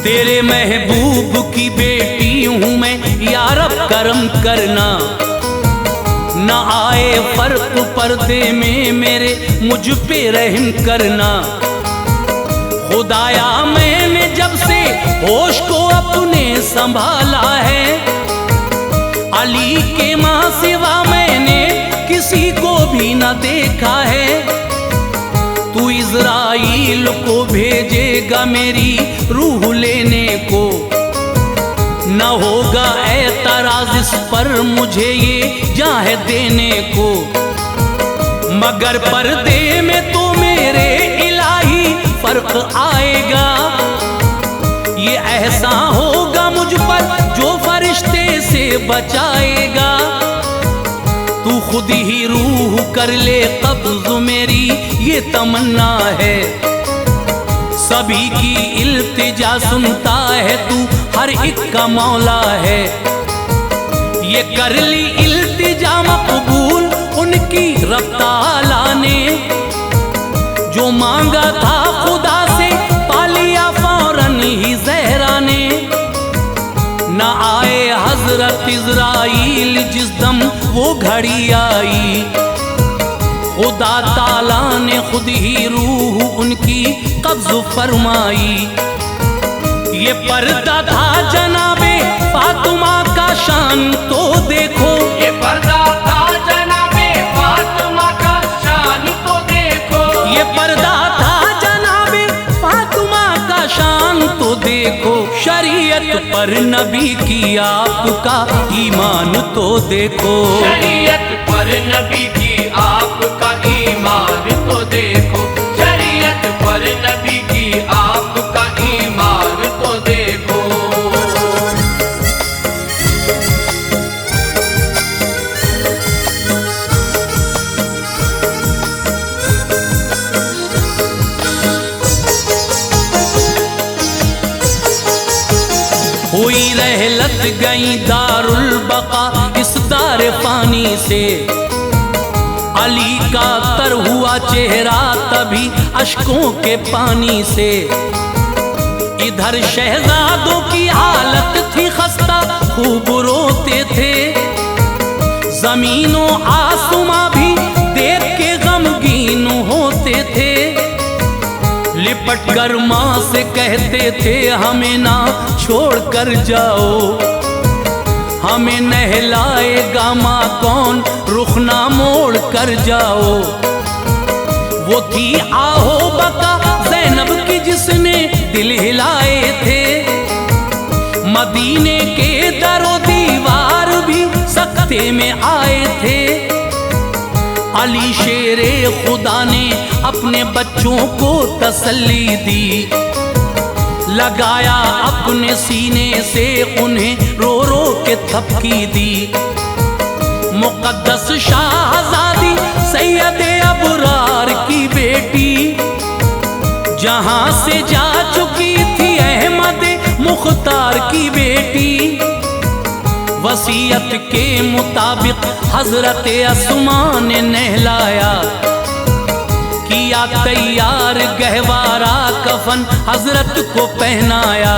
तेरे महबूब की बेटी हूँ मैं, या रब करम करना। न आए फर्क पर्दे में मेरे, मुझ पे रहम करना। खुदाया मैंने जब से होश को अपने संभाला है, अली के माँ सिवा मैंने किसी को भी न देखा है। तू इज़राइल को भेजेगा मेरी रूह लेने को, न होगा एतराज़ इस पर मुझे ये जाह देने को। मगर पर्दे में तो मेरे इलाही फर्क आएगा, ये ऐसा होगा मुझ पर जो फरिश्ते से बचाएगा। तू खुद ही रूह कर ले कब्ज़ मेरी ये तमन्ना है, सभी की इल्तिजा सुनता है तू हर एक का मौला है। ये कर ली इल्तिजा मकबूल उनकी रब ताला ने, जो मांगा था खुदा से पा लिया फौरन ही ज़हरा ने। न आए हजरत इज़राइल जिस दम वो घड़ी आई, खुदा ताला ने खुद ही रूह उनकी कब्ज़ फरमाई। ये पर्दा था जनाबे फातिमा का शान तो देखो, ये पर्दा था जनाबे फातिमा का शान तो देखो। ये पर्दा था जनाबे फातिमा का शान तो देखो। शरीयत पर नबी की आपका ईमान तो देखो, शरीयत पर नबी की आपका ईमान तो देखो। शरीयत पर नबी की आपका ईमान तो देखो। हुई रहलत गई दारुल बका इस दार फानी से, अली का तर हुआ चेहरा तभी अश्कों के पानी से। इधर शहजादों की हालत थी खस्ता खूब रोते थे, जमीनों आसमां भी देख के गमगीन होते थे। लिपट कर माँ से कहते थे हमें ना छोड़ कर जाओ, हमें नहलाएगा माँ कौन रुख ना मोड़ कर जाओ। वो थी आहो बका ज़ैनब की जिसने दिल हिलाए थे, मदीने के दरो दीवार भी सकते में आए थे। अली शेरे खुदा ने अपने बच्चों को तसल्ली दी, लगाया अपने सीने से उन्हें रो रो के थपकी दी। मुक़द्दस शाहज़ादी सैयदे अबरार की बेटी, जहां से जा चुकी थी अहमद मुख्तार की बेटी, वसीयत के मुताबिक हजरत अस्मा ने नहलाया, किया तैयार गहवारा कफन हजरत को पहनाया,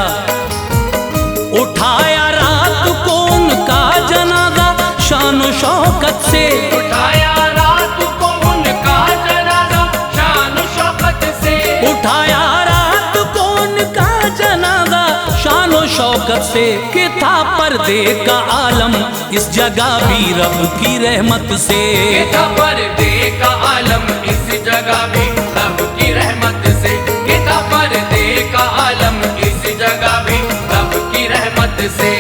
उठाया रात को उनका जनाजा शान शौकत से, उठाया रात को उनका जनाजा शान शौकत से, उठाया रात को उनका जनाजा शान शौकत से। कि था पर्दे का आलम इस जगह भी रब की रहमत से, कि था पर्दे का आलम इस जगह भी रब की रहमत से, कि था पर्दे का आलम इस जगह भी रब की रहमत से।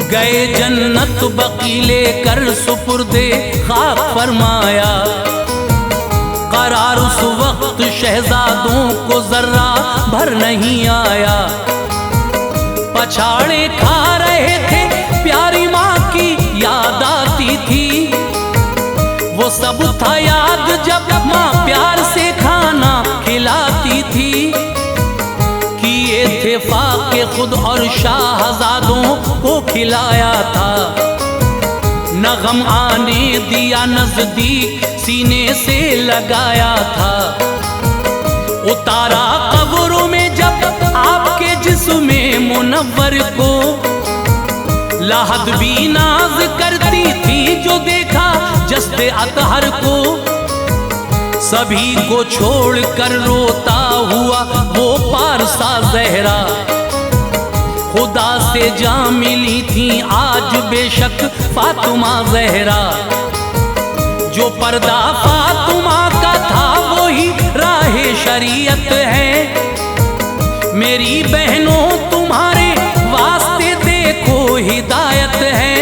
गए जन्नत बकीले कर सुपुर्दे खाक फरमाया, करार उस वक्त शहजादों को जर्रा भर नहीं आया। पछाड़े खा रहे थे प्यारी माँ की याद आती थी, वो सब था याद जब माँ प्यार से खाना खिलाती थी। किए थे फाके खुद और शाहजादों को खिलाया था, न गम आने दिया नजदीक सीने से लगाया था। उतारा कब्रों में जब आपके जिस्म मुनव्वर को, लाहद भी नाज करती थी जो देखा जस्ते अतहर को। सभी को छोड़ कर रोता हुआ वो पारसा जहरा, खुदा से जा मिली थी आज बेशक फातिमा जहरा। जो पर्दा फातिमा का था वो ही राहे शरीयत है। मेरी बहनों तुम्हारे वास्ते देखो हिदायत है,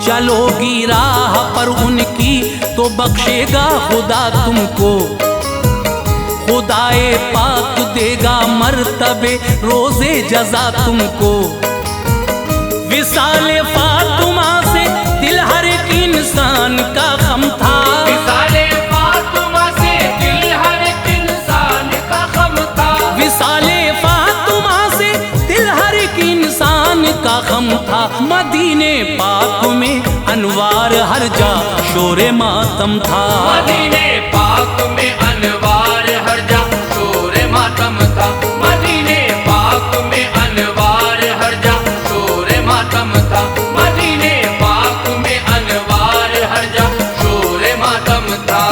चलोगी राह पर उनकी तो बख्शेगा खुदा तुमको। खुदाए पाक देगा मर्तबे रोजे जजा तुमको। विसाले फातिमा से दिल हर एक इंसान का गम था, विसाले फातिमा से दिल हर एक इंसान का गम था, विसाले फातिमा से दिल हर एक इंसान का गम था। मदीने पाक में अनवार हर जा शोरे मातम था, मदीने पाक में अनवार हर जा शोरे मातम था, मदीने पाक में अनवार हर जा शोरे मातम था, मदीने पाक में अनवार हर जा शोरे मातम था।